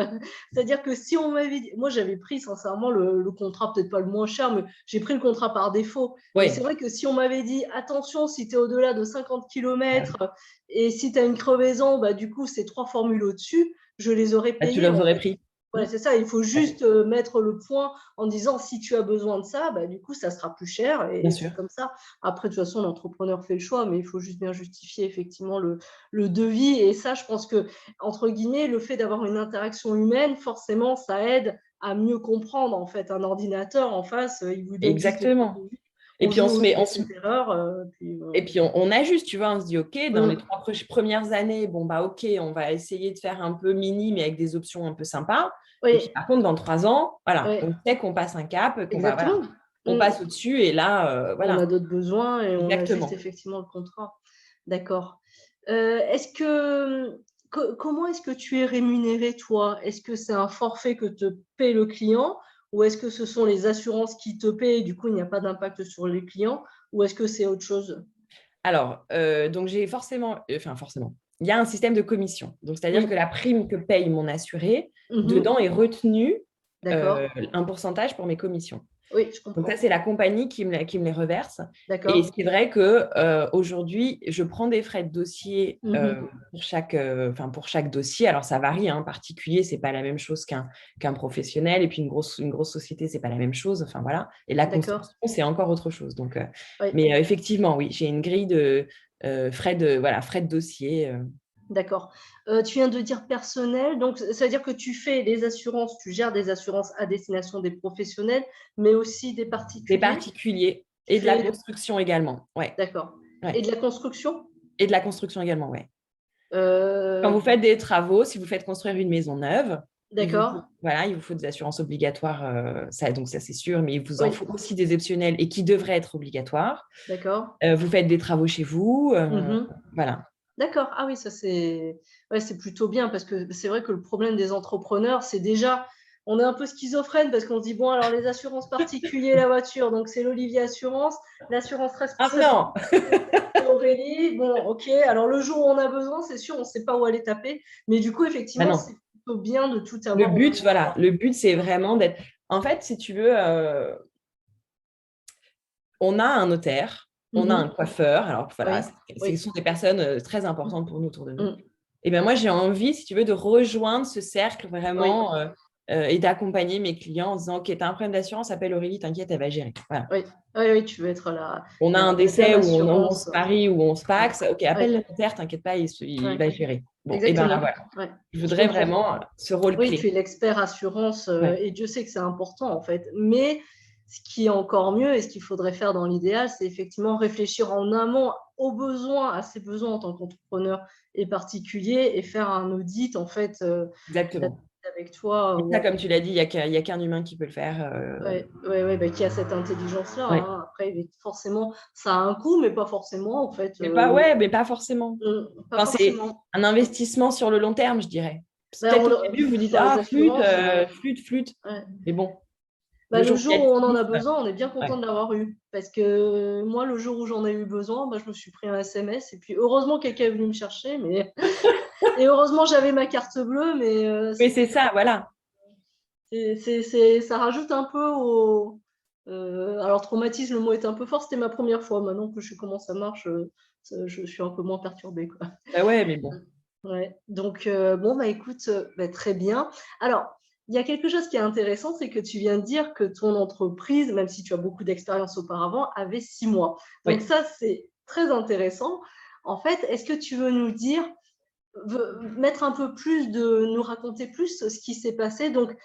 c'est-à-dire que si on m'avait dit... Moi, j'avais pris, sincèrement, le contrat, peut-être pas le moins cher, mais j'ai pris le contrat par défaut. Oui. Mais c'est vrai que si on m'avait dit, attention, si tu es au-delà de 50 km et si tu as une crevaison, du coup, c'est 3 formules au-dessus, je les aurais Tu payées. les aurais pris. Voilà, c'est ça, il faut juste mettre le point en disant si tu as besoin de ça, du coup, ça sera plus cher et c'est comme ça. Après, de toute façon, l'entrepreneur fait le choix, mais il faut juste bien justifier effectivement le devis. Et ça, je pense que, entre guillemets, le fait d'avoir une interaction humaine, forcément, ça aide à mieux comprendre. En fait, un ordinateur en face, il vous donne juste les produits. Et puis, et puis on ajuste, tu vois, on se dit, OK, dans les 3 premières années, OK, on va essayer de faire un peu mini, mais avec des options un peu sympas. Et puis, par contre, dans 3 ans, voilà, on sait qu'on passe un cap, on passe au-dessus et là, on a d'autres besoins et on ajuste effectivement le contrat. D'accord. Comment est-ce que tu es rémunéré, toi? Est-ce que c'est un forfait que te paie le client ou est-ce que ce sont les assurances qui te paient et du coup, il n'y a pas d'impact sur les clients ou est-ce que c'est autre chose? Alors, donc j'ai forcément, il y a un système de commission. Donc, c'est-à-dire que la prime que paye mon assuré, dedans est retenu un pourcentage pour mes commissions. Oui, je comprends. Donc, ça, c'est la compagnie qui me les reverse. Et c'est vrai qu'aujourd'hui, je prends des frais de dossier pour chaque dossier. Alors, ça varie. Un particulier, ce n'est pas la même chose qu'un professionnel. Et puis, une grosse société, ce n'est pas la même chose. Enfin, voilà. Et la construction, c'est encore autre chose. Donc, mais effectivement, oui, j'ai une grille de frais de dossier. D'accord. Tu viens de dire personnel, donc ça veut dire que tu fais des assurances, tu gères des assurances à destination des professionnels, mais aussi des particuliers. Des particuliers et de la construction également, ouais. D'accord. Ouais. Et de la construction? Et de la construction également, ouais. Quand vous faites des travaux, si vous faites construire une maison neuve, il vous faut des assurances obligatoires, donc ça c'est sûr, mais il vous en faut aussi des optionnels et qui devraient être obligatoires. D'accord. Vous faites des travaux chez vous, voilà. D'accord. Ah oui, ça c'est plutôt bien parce que c'est vrai que le problème des entrepreneurs, c'est déjà, on est un peu schizophrène parce qu'on se dit, bon, alors les assurances particulières, la voiture, donc c'est l'Olivier Assurance, l'assurance responsable. Ah non Aurélie, bon, ok, alors le jour où on a besoin, c'est sûr, on ne sait pas où aller taper, mais du coup, effectivement, c'est plutôt bien de tout avoir. Le but, c'est vraiment d'être... En fait, si tu veux, on a un notaire, on a un coiffeur. Alors voilà, ce sont des personnes très importantes pour nous autour de nous. Et bien moi, j'ai envie, si tu veux, de rejoindre ce cercle vraiment et d'accompagner mes clients en disant, OK, tu as un problème d'assurance, appelle Aurélie, t'inquiète, elle va gérer. Voilà. Oui, tu veux être là. On a un décès où on se marie ou on se paxe, OK, appelle le notaire, t'inquiète pas, il va gérer. Bon, et bien là, voilà. Je voudrais vraiment ce rôle clé. Oui, tu es l'expert assurance et Dieu sait que c'est important en fait. Mais ce qui est encore mieux et ce qu'il faudrait faire dans l'idéal, c'est effectivement réfléchir en amont aux besoins, à ses besoins en tant qu'entrepreneur et particulier et faire un audit en fait. Exactement. Avec toi. Et ça, comme tu l'as dit, il n'y a qu'un humain qui peut le faire. Qui a cette intelligence-là. Hein. Après, forcément, ça a un coût, mais pas forcément en fait. Mais pas forcément. C'est un investissement sur le long terme, je dirais. Peut-être au début, vous dites flûte. Mais bon. Le jour où on en a besoin, on est bien content de l'avoir eu. Parce que moi, le jour où j'en ai eu besoin, je me suis pris un SMS. Et puis, heureusement, quelqu'un est venu me chercher. Mais... et heureusement, j'avais ma carte bleue. Mais c'est ça, voilà. Ça rajoute un peu au... alors, traumatisme, le mot est un peu fort. C'était ma première fois. Maintenant que je sais comment ça marche, je suis un peu moins perturbée. Quoi. Mais bon. Ouais. Donc, écoute, très bien. Alors, il y a quelque chose qui est intéressant, c'est que tu viens de dire que ton entreprise, même si tu as beaucoup d'expérience auparavant, avait 6 mois. Donc ça, c'est très intéressant. En fait, est-ce que tu veux nous dire, mettre un peu plus nous raconter plus ce qui s'est passé? Donc,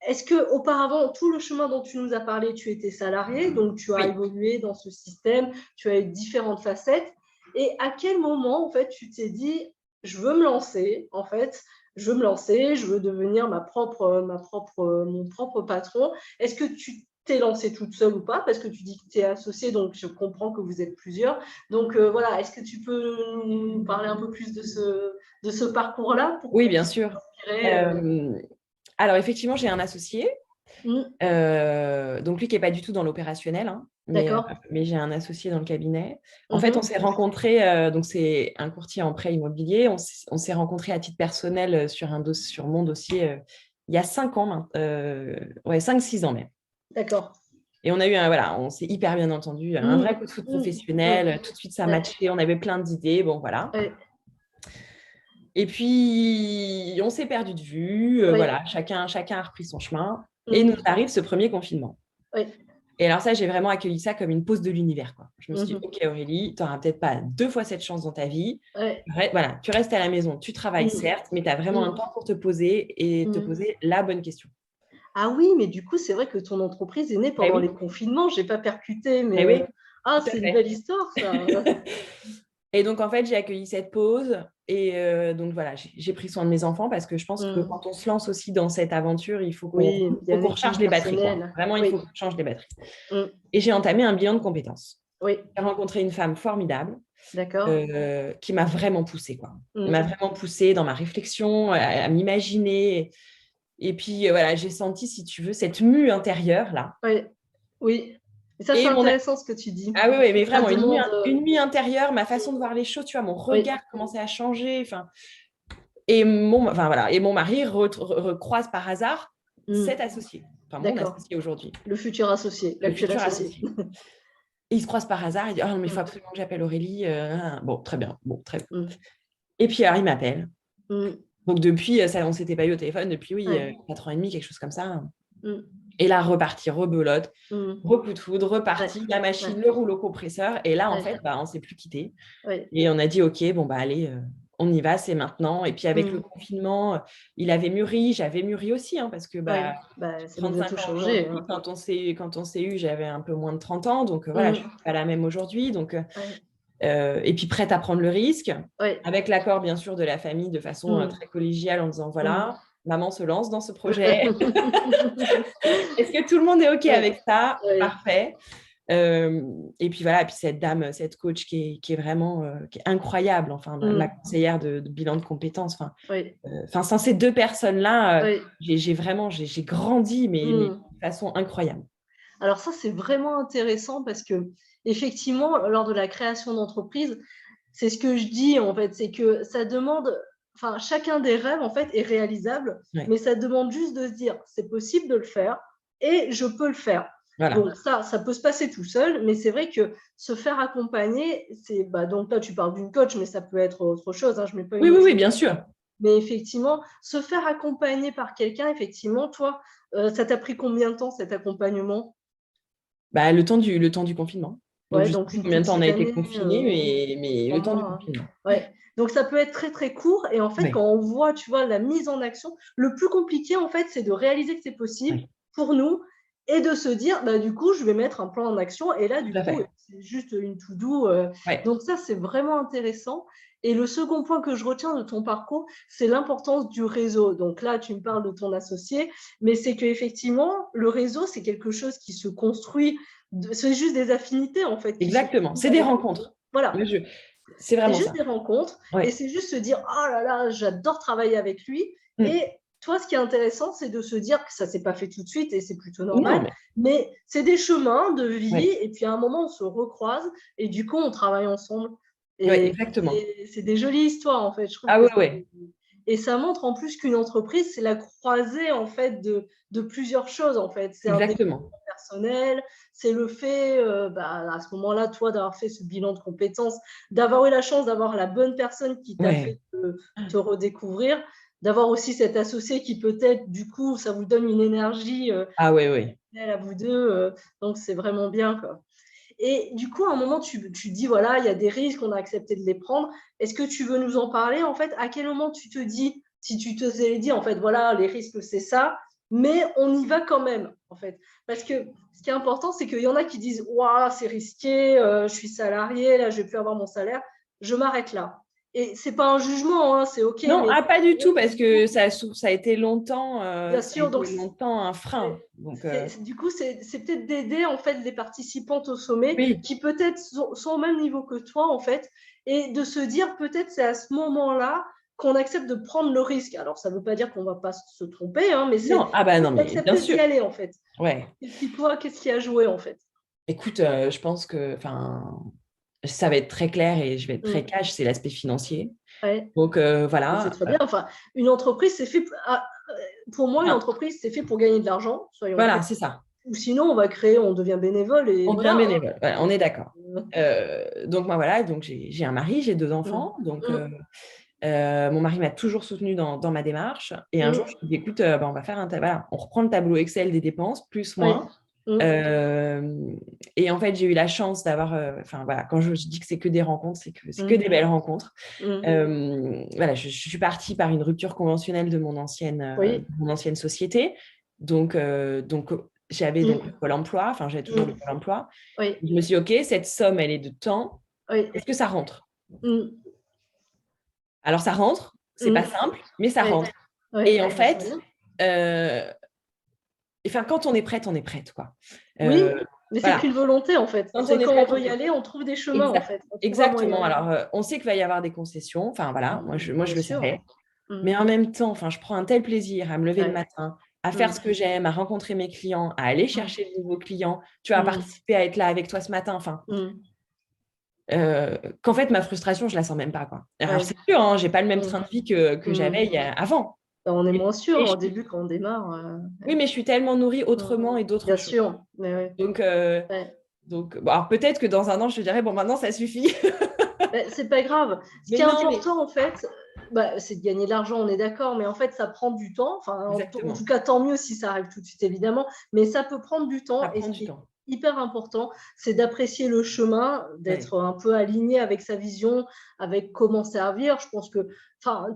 est-ce qu'auparavant, tout le chemin dont tu nous as parlé, tu étais salarié, donc tu as évolué dans ce système, tu as eu différentes facettes. Et à quel moment, en fait, tu t'es dit, je veux me lancer, en fait, je veux devenir mon propre patron. Est-ce que tu t'es lancée toute seule ou pas? Parce que tu dis que tu es associée, donc je comprends que vous êtes plusieurs. Donc voilà, est-ce que tu peux nous parler un peu plus de ce parcours-là? Oui, bien sûr. Alors effectivement, j'ai un associé. Donc, lui qui n'est pas du tout dans l'opérationnel, hein, D'accord. mais j'ai un associé dans le cabinet. En fait, on Mhm. s'est rencontrés, donc c'est un courtier en prêt immobilier. On s'est rencontrés à titre personnel sur mon dossier il y a 5 ans, ouais, 5-6 ans même. D'accord. Et on a eu voilà, on s'est hyper bien entendu, un vrai coup de foot Ouais. professionnel. Tout de suite, ça Ouais. matchait, on avait plein d'idées, bon voilà. Ouais. Et puis, on s'est perdu de vue, Ouais. voilà, chacun a repris son chemin. Et nous Mhm. arrive ce premier confinement. Ouais. Et alors ça, j'ai vraiment accueilli ça comme une pause de l'univers, quoi. Je me suis dit, Mhm. OK Aurélie, tu n'auras peut-être pas 2 fois cette chance dans ta vie. Ouais. Voilà, tu restes à la maison, tu travailles Mhm. certes, mais tu as vraiment un Mhm. temps pour te poser et te Mhm. poser la bonne question. Ah oui, mais du coup, c'est vrai que ton entreprise est née Eh pendant oui, les confinements. Je n'ai pas percuté, eh mais oui, tout à c'est une fait. belle histoire, ça. Et donc, en fait, j'ai accueilli cette pause. Et donc, voilà, j'ai pris soin de mes enfants parce que je pense que Mhm. quand on se lance aussi dans cette aventure, il faut Oui, il y a faut une qu'on équipe recharge les batteries, quoi. personnelle. Vraiment, il faut Oui. qu'on change les batteries. Mhm. Et j'ai entamé un bilan de compétences. Oui. J'ai rencontré une femme formidable D'accord. qui m'a vraiment poussée, quoi. Elle m'a Mhm. vraiment poussée dans ma réflexion, à m'imaginer. Et puis, voilà, j'ai senti, si tu veux, cette mue intérieure, là. Oui. Oui. Et ça, c'est Et mon... intéressant ce que tu dis. Ah oui, oui, mais Ça vraiment, demande. une mue intérieure, ma façon de voir les choses, tu vois, mon Oui. regard commençait à changer. Enfin, enfin, voilà, et mon mari recroise par hasard Mhm. cet associé, enfin mon D'accord. associé aujourd'hui, Le futur associé, le l'actuel futur associé. associé. Et il se croise par hasard, il dit, oh non, mais il faut Mhm. absolument que j'appelle Aurélie. Bon, très bien, bon, très bien. Mhm. Et puis, alors, il m'appelle. Mhm. Donc, depuis, ça, on ne s'était pas eu au téléphone depuis, oui, Ouais. 4 ans et demi, quelque chose comme ça. Mhm. Et là, reparti, rebelote, Mhm. recoup de foudre, Ouais. reparti, la Ouais. machine, le rouleau compresseur. Et là, en Ouais. fait, bah, on ne s'est plus quitté. Ouais. Et on a dit, OK, bon, bah, allez, on y va, c'est maintenant. Et puis, avec le Mhm. confinement, il avait mûri, j'avais mûri aussi, hein, parce que bah, Ouais. Bah, ça nous a tout 35 ans changé, aujourd'hui. hein. Quand on s'est eu, j'avais un peu moins de 30 ans. Donc, voilà, je ne Mhm. suis pas la même aujourd'hui. Donc, Ouais. et puis, prête à prendre le risque, Ouais. avec l'accord, bien sûr, de la famille, de façon Mhm. très collégiale, en disant, Mhm. voilà, maman se lance dans ce projet. Est-ce que tout le monde est OK Ouais. avec ça? Ouais. Parfait. Et puis voilà, et puis cette dame, cette coach qui est vraiment qui est incroyable, enfin, ma Mhm. conseillère de bilan de compétences. Ouais. Enfin, sans ces 2 personnes-là, Ouais. j'ai vraiment j'ai grandi, mais Mhm. de façon incroyable. Alors ça, c'est vraiment intéressant parce que effectivement, lors de la création d'entreprise, c'est ce que je dis en fait, c'est que ça demande, enfin, chacun des rêves en fait est réalisable, Ouais, mais ça demande juste de se dire, c'est possible de le faire et je peux le faire. voilà. Donc ça peut se passer tout seul, mais c'est vrai que se faire accompagner, c'est donc là tu parles d'une coach, mais ça peut être autre chose. Hein, je mets pas Oui, une oui, oui, étiquette, bien sûr. mais effectivement, se faire accompagner par quelqu'un, effectivement, toi, ça t'a pris combien de temps cet accompagnement? Bah, le temps du confinement. Donc, Ouais, je ne sais donc plus une combien de temps on petite a été année, confinés, mais 3 le temps du mois. confinement. Ouais. Donc ça peut être très très court. Et en fait, Oui, quand on voit, tu vois, la mise en action, le plus compliqué, en fait, c'est de réaliser que c'est possible oui, pour nous et de se dire, bah, du coup, je vais mettre un plan en action. Et là, tout du à coup, fait. c'est juste une to-do. Ouais, Donc ça, c'est vraiment intéressant. Et le second point que je retiens de ton parcours, c'est l'importance du réseau. Donc là, tu me parles de ton associé, mais c'est qu'effectivement, le réseau, c'est quelque chose qui se construit. C'est juste des affinités, en fait, qui se exactement. C'est construisent des avec le temps. rencontres. Voilà. Moi, c'est C'est vraiment juste ça. des rencontres et Ouais. c'est juste se dire oh là là, j'adore travailler avec lui. Mm. Et toi, ce qui est intéressant, c'est de se dire que ça ne s'est pas fait tout de suite et c'est plutôt Non, normal, mais mais c'est des chemins de vie ouais. et puis à un moment, on se recroise et du coup, on travaille ensemble. Ouais, Et exactement. c'est des jolies histoires, en fait. Je trouve Ah que ouais, ouais, et ça montre en plus qu'une entreprise, c'est la croisée en fait de plusieurs choses en fait. C'est un développement exactement. personnel, c'est le fait, à ce moment-là, toi, d'avoir fait ce bilan de compétences, d'avoir eu la chance d'avoir la bonne personne qui t'a Ouais. fait te redécouvrir, d'avoir aussi cet associé qui peut-être, du coup, ça vous donne une énergie Ah ouais, ouais. à vous deux. Donc, c'est vraiment bien, quoi. Et du coup, à un moment, tu dis, voilà, il y a des risques, on a accepté de les prendre. Est-ce que tu veux nous en parler, en fait? À quel moment tu te dis, si tu te dis, en fait, voilà, les risques, c'est ça, mais on y va quand même, en fait. Parce que ce qui est important, c'est qu'il y en a qui disent, waouh, c'est risqué, je suis salarié, là, je ne vais plus avoir mon salaire, je m'arrête là. Et ce n'est pas un jugement, hein, c'est OK, Non, mais ah, pas du tout, parce que ça a été bien ça a sûr, donc été longtemps un frein. Donc, du coup, c'est peut-être d'aider en fait les participantes au sommet oui, qui peut-être sont au même niveau que toi en fait, et de se dire peut-être c'est à ce moment-là qu'on accepte de prendre le risque. Alors, ça ne veut pas dire qu'on ne va pas se tromper, hein, mais c'est Non, ah bah non, mais bien d'accepter sûr. d'y aller, en fait. Ouais. Qu'est-ce qui a joué, en fait? Écoute, je pense que ça va être très clair et je vais être très cash, c'est l'aspect financier. Ouais. Donc Mais c'est voilà. très bien. Enfin, une entreprise, c'est fait. Pour moi, une entreprise, c'est fait pour gagner de l'argent, soyons Voilà, clairs. c'est ça. Ou sinon, on devient bénévole et On devient voilà. bénévole. Voilà, on est d'accord. Donc moi voilà, donc j'ai un mari, j'ai 2 enfants. Donc mon mari m'a toujours soutenue dans ma démarche. Et un jour, je lui ai dit, écoute, on va faire voilà, on reprend le tableau Excel des dépenses, plus, moins. Et en fait, j'ai eu la chance d'avoir, voilà, quand je dis que c'est que des rencontres, c'est que des belles rencontres. Voilà, je suis partie par une rupture conventionnelle de mon ancienne société. Donc j'avais donc le Pôle emploi, enfin j'avais toujours le Pôle emploi. Je me suis dit, OK, cette somme, elle est de temps. Est-ce que ça rentre? Alors, ça rentre, c'est pas simple, mais ça rentre. Et en fait, quand on est prête, quoi. Oui, mais c'est Voilà. qu'une volonté, en fait. Quand C'est on est quand prête, on veut y aller, on trouve des chemins, en fait. On trouve un Exactement. moyen. Alors, on sait qu'il va y avoir des concessions. Enfin, voilà, moi, je le savais. Mais en même temps, je prends un tel plaisir à me lever le matin, à faire ce que j'aime, à rencontrer mes clients, à aller chercher de nouveaux clients. Tu vois, à participer, à être là avec toi ce matin. Qu'en fait, ma frustration, je la sens même pas, quoi. Alors, c'est sûr, hein, j'ai pas le même train de vie que j'avais avant. On est moins sûr au début quand on démarre. Oui, mais je suis tellement nourrie autrement et d'autres choses. Bien sûr. Mais donc, alors peut-être que dans un an, je te dirais, bon, maintenant, ça suffit. C'est pas grave. Ce qui est important, en fait, c'est de gagner de l'argent, on est d'accord, mais en fait, ça prend du temps. Enfin, en tout cas, tant mieux si ça arrive tout de suite, évidemment, mais ça peut prendre du temps. Et ce qui est hyper important, c'est d'apprécier le chemin, d'être un peu aligné avec sa vision, avec comment servir. Je pense que,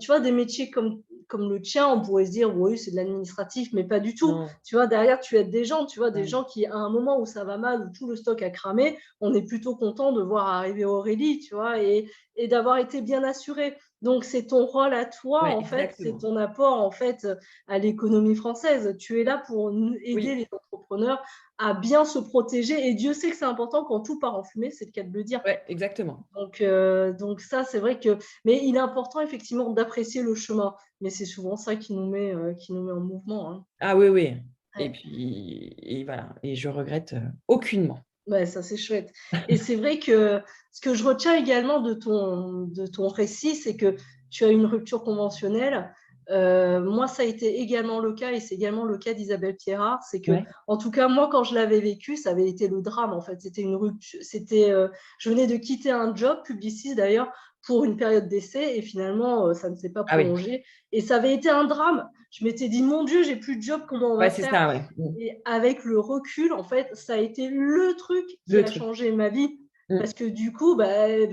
tu vois, des métiers comme le tien, on pourrait se dire, oui, c'est de l'administratif, mais pas du tout. Non. Tu vois, derrière, tu aides des gens, tu vois, des gens qui, à un moment où ça va mal, où tout le stock a cramé, on est plutôt content de voir arriver Aurélie, tu vois, et d'avoir été bien assuré. Donc, c'est ton rôle à toi, en fait, c'est ton apport, en fait, à l'économie française. Tu es là pour aider les entrepreneurs à bien se protéger. Et Dieu sait que c'est important quand tout part en fumée, c'est le cas de le dire. Oui, exactement. Donc ça, c'est vrai que… Mais il est important, effectivement, d'apprécier le chemin. Mais c'est souvent ça qui nous met en mouvement. Hein. Ah oui, oui. Et puis, voilà. Et je regrette aucunement. Ça, c'est chouette. Et c'est vrai que ce que je retiens également de ton récit, c'est que tu as une rupture conventionnelle. Moi, ça a été également le cas, et c'est également le cas d'Isabelle Pierrard. C'est que, en tout cas, moi, quand je l'avais vécu, ça avait été le drame, en fait. C'était une rupture. Je venais de quitter un job, publiciste d'ailleurs, pour une période d'essai, et finalement, ça ne s'est pas prolongé. Et ça avait été un drame. Je m'étais dit, mon Dieu, j'ai plus de job, comment on va faire? Ça, Et avec le recul, en fait, ça a été le truc qui a changé ma vie. Parce que du coup,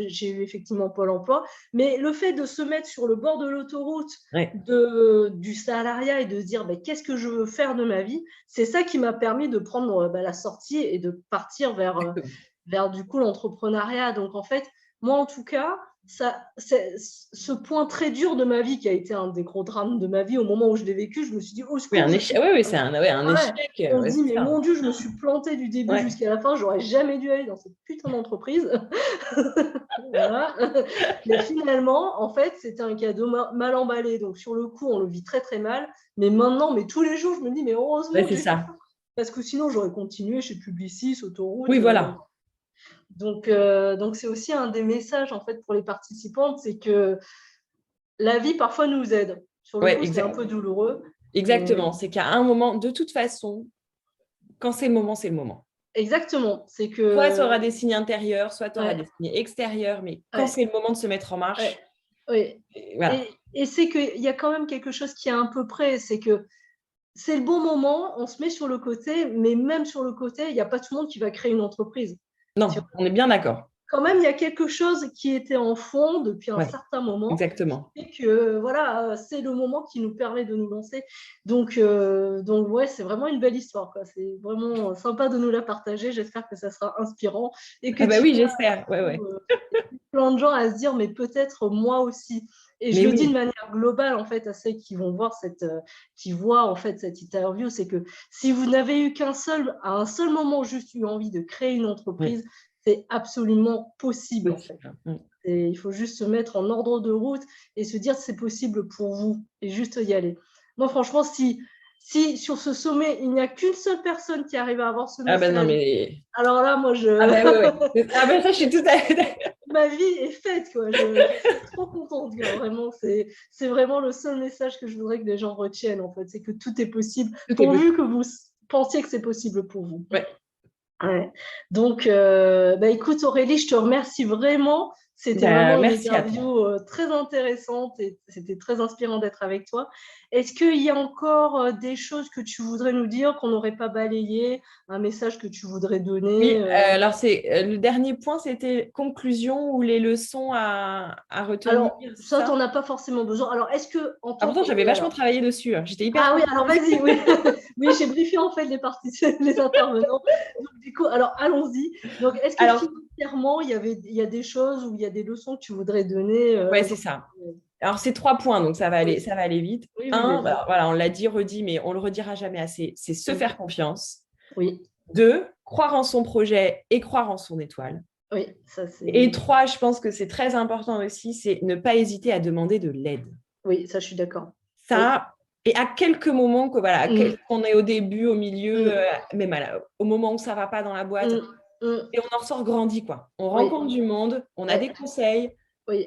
j'ai eu effectivement Pôle emploi, mais le fait de se mettre sur le bord de l'autoroute du salariat et de se dire qu'est-ce que je veux faire de ma vie, c'est ça qui m'a permis de prendre la sortie et de partir vers du coup l'entrepreneuriat. Donc en fait, moi en tout cas, c'est ce point très dur de ma vie qui a été un des gros drames de ma vie au moment où je l'ai vécu, je me suis dit oh, oui, un échec. Oui, c'est un échec. On dit mais mon Dieu, je me suis plantée du début jusqu'à la fin, j'aurais jamais dû aller dans cette putain d'entreprise. Voilà. Mais finalement, en fait, c'était un cadeau mal emballé. Donc sur le coup, on le vit très très mal. Mais maintenant, tous les jours, je me dis mais heureusement que j'ai fait ça. Parce que sinon, j'aurais continué chez Publicis, Autoroute. Oui, voilà. Donc c'est aussi un des messages en fait pour les participantes, c'est que la vie parfois nous aide. Sur le coup, c'est un peu douloureux. Exactement. C'est qu'à un moment, de toute façon, quand c'est le moment, c'est le moment. Exactement. C'est que… Soit tu auras des signes intérieurs, soit tu auras des signes extérieurs, mais quand c'est le moment de se mettre en marche… Oui. Voilà. Et c'est qu'il y a quand même quelque chose qui est un peu près, c'est que c'est le bon moment, on se met sur le côté, mais même sur le côté, il n'y a pas tout le monde qui va créer une entreprise. Non, on est bien d'accord. Quand même, il y a quelque chose qui était en fond depuis un certain moment. Exactement. Et que voilà, c'est le moment qui nous permet de nous lancer. Donc ouais, c'est vraiment une belle histoire, quoi. C'est vraiment sympa de nous la partager. J'espère que ça sera inspirant et que oui, j'espère. Plein de gens à se dire mais peut-être moi aussi. Et je le dis de manière globale en fait à ceux qui vont voir qui voient en fait cette interview, c'est que si vous n'avez eu à un seul moment juste eu envie de créer une entreprise, c'est absolument possible en fait. Possible. Mm. Et il faut juste se mettre en ordre de route et se dire c'est possible pour vous et juste y aller. Moi, franchement, si sur ce sommet, il n'y a qu'une seule personne qui arrive à avoir ce Ah ben non, message, mais... alors là, moi, Ah ben ouais. Ah ben ça, je suis tout à fait d'accord. ma vie est faite, quoi. Je suis trop contente, quoi. Vraiment, c'est vraiment le seul message que je voudrais que les gens retiennent, en fait. C'est que tout est possible, Tout est pourvu possible. que vous pensiez que c'est possible pour vous. Ouais. Ouais. Donc, bah, écoute Aurélie, je te remercie vraiment. C'était Bah, vraiment une merci à toi. interview très intéressante et c'était très inspirant d'être avec toi. Est-ce qu'il y a encore des choses que tu voudrais nous dire qu'on n'aurait pas balayé, un message que tu voudrais Oui, donner alors c'est le dernier point, c'était conclusion ou les leçons à retenir, Alors, c'est ça, tu ça? n'en as pas forcément besoin. Alors, est-ce que en Ah tant pourtant, que... j'avais Oui, vachement alors. travaillé dessus, hein. J'étais hyper Ah oui, alors contente. vas-y, oui. Oui, j'ai briefé en fait les participants, les intervenants. Donc, du coup, alors allons-y. Donc, est-ce que Alors, financièrement, il y a des choses ou il y a des leçons que tu voudrais donner ouais, aux c'est gens? ça. Alors, c'est 3 points, donc Oui, ça va aller vite. oui, oui, Un, vas-y. bah, voilà, on l'a dit, redit, mais on le redira jamais assez, c'est se Mm. faire confiance. Oui, 2, croire en son projet et croire en son étoile. oui, ça Et c'est... 3, je pense que c'est très important aussi, c'est ne pas hésiter à demander de l'aide. Oui, ça je suis d'accord. Oui. Ça, et à quelques moments, que voilà, Mm, qu'on est au début, au milieu, mm, même au moment où ça va pas dans la boîte, mm, mm. et on en ressort grandi, quoi. On Oui, rencontre du monde, on a ouais, des conseils, oui.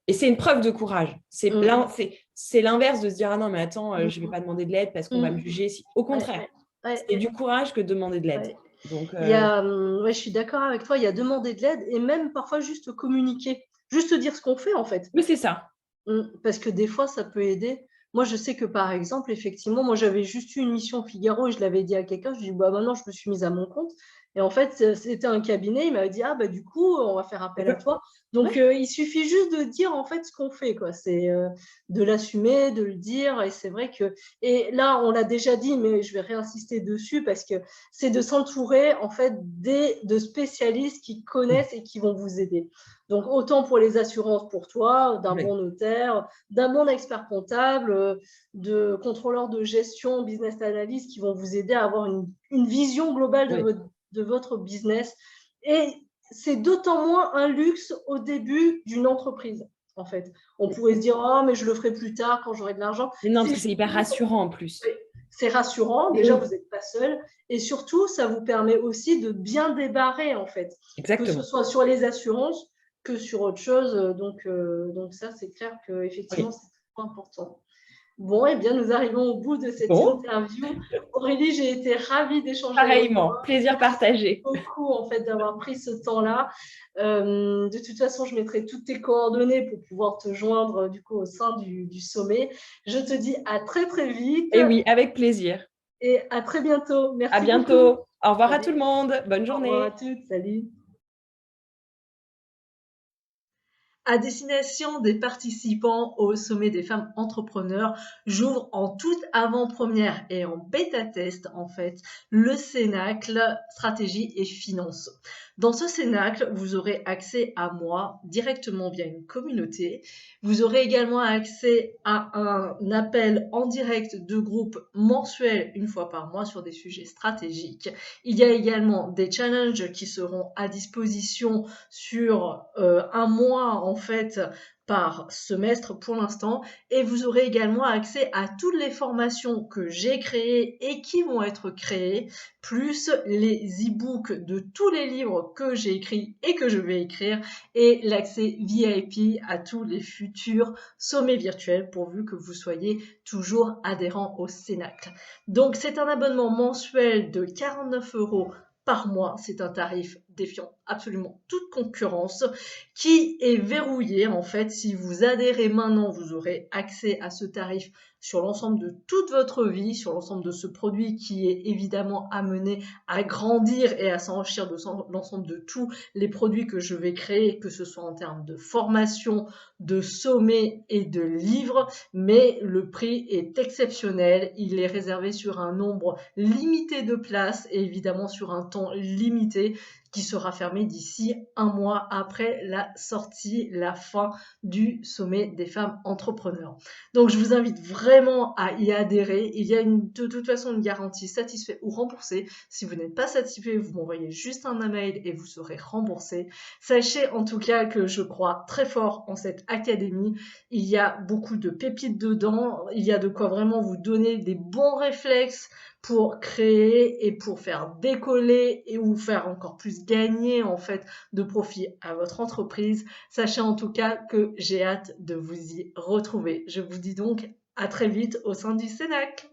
et c'est une preuve de courage. Mm, C'est l'inverse de se dire, ah non, mais attends, je vais mm, pas demander de l'aide parce qu'on va me mm. juger. Au Ouais, contraire, ouais, ouais, c'est du courage que de demander de l'aide. ouais. Donc, Il y a, ouais, je suis d'accord avec toi, il y a demander de l'aide et même parfois juste communiquer, juste dire ce qu'on fait en fait. mais c'est ça. Parce que des fois, ça peut aider. Moi, je sais que par exemple, effectivement, moi, j'avais juste eu une mission Figaro et je l'avais dit à quelqu'un. Je dis, bah, maintenant, je me suis mise à mon compte. Et en fait, c'était un cabinet. Il m'avait dit, ah, bah, du coup, on va faire On appel à peut... toi. Donc, Ouais, il suffit juste de dire, en fait, ce qu'on fait, quoi. C'est de l'assumer, de le dire. Et c'est vrai que, et là, on l'a déjà dit, mais je vais réinsister dessus parce que c'est de s'entourer, en fait, de spécialistes qui connaissent et qui vont vous aider. Donc, autant pour les assurances pour toi, d'un ouais, bon notaire, d'un bon expert comptable, de contrôleurs de gestion, business analyst qui vont vous aider à avoir une vision globale ouais. de votre business. Et c'est d'autant moins un luxe au début d'une entreprise, en fait. On pourrait se dire, oh, mais je le ferai plus tard quand j'aurai de l'argent. Mais non, parce que c'est hyper rassurant en plus. C'est rassurant, déjà vous Oui, n'êtes pas seul, et surtout ça vous permet aussi de bien débarrer en fait, que ce exactement. soit sur les assurances que sur autre chose. Donc ça c'est clair que effectivement Oui. c'est très important. Bon, eh bien nous arrivons au bout de cette Bon, interview. Aurélie, j'ai été ravie d'échanger avec pareillement, toi. plaisir partagé. Beaucoup en fait d'avoir pris ce temps-là. De toute façon, je mettrai toutes tes coordonnées pour pouvoir te joindre du coup au sein du sommet. Je te dis à très très vite. Et oui, avec plaisir. Et à très bientôt. À Merci beaucoup. bientôt. Au revoir à tout Salut. le monde. Bonne Au revoir à journée. toutes. Salut. À destination des participants au sommet des femmes entrepreneurs, j'ouvre en toute avant-première et en bêta-test en fait le Cénacle Stratégie et Finance. Dans ce Cénacle, vous aurez accès à moi directement via une communauté. Vous aurez également accès à un appel en direct de groupe mensuel une fois par mois sur des sujets stratégiques. Il y a également des challenges qui seront à disposition sur un mois en fait par semestre pour l'instant, et vous aurez également accès à toutes les formations que j'ai créées et qui vont être créées, plus les e-books de tous les livres que j'ai écrits et que je vais écrire, et l'accès VIP à tous les futurs sommets virtuels pourvu que vous soyez toujours adhérent au Cénacle. Donc c'est un abonnement mensuel de 49 € par mois. C'est un tarif défiant absolument toute concurrence qui est verrouillé en fait. Si vous adhérez maintenant, vous aurez accès à ce tarif sur l'ensemble de toute votre vie, sur l'ensemble de ce produit qui est évidemment amené à grandir et à s'enrichir de l'ensemble de tous les produits que je vais créer, que ce soit en termes de formation, de sommets et de livres, mais le prix est exceptionnel. Il est réservé sur un nombre limité de places et évidemment sur un temps limité qui sera fermé fermer d'ici un mois après la fin du sommet des femmes entrepreneurs. Donc, je vous invite vraiment à y adhérer. Il y a de toute façon une garantie satisfait ou remboursé. Si vous n'êtes pas satisfait, vous m'envoyez juste un email et vous serez remboursé. Sachez en tout cas que je crois très fort en cette académie. Il y a beaucoup de pépites dedans. Il y a de quoi vraiment vous donner des bons réflexes pour créer et pour faire décoller et vous faire encore plus gagner en fait de profit à votre entreprise. Sachez en tout cas que j'ai hâte de vous y retrouver. Je vous dis donc à très vite au sein du Cénac.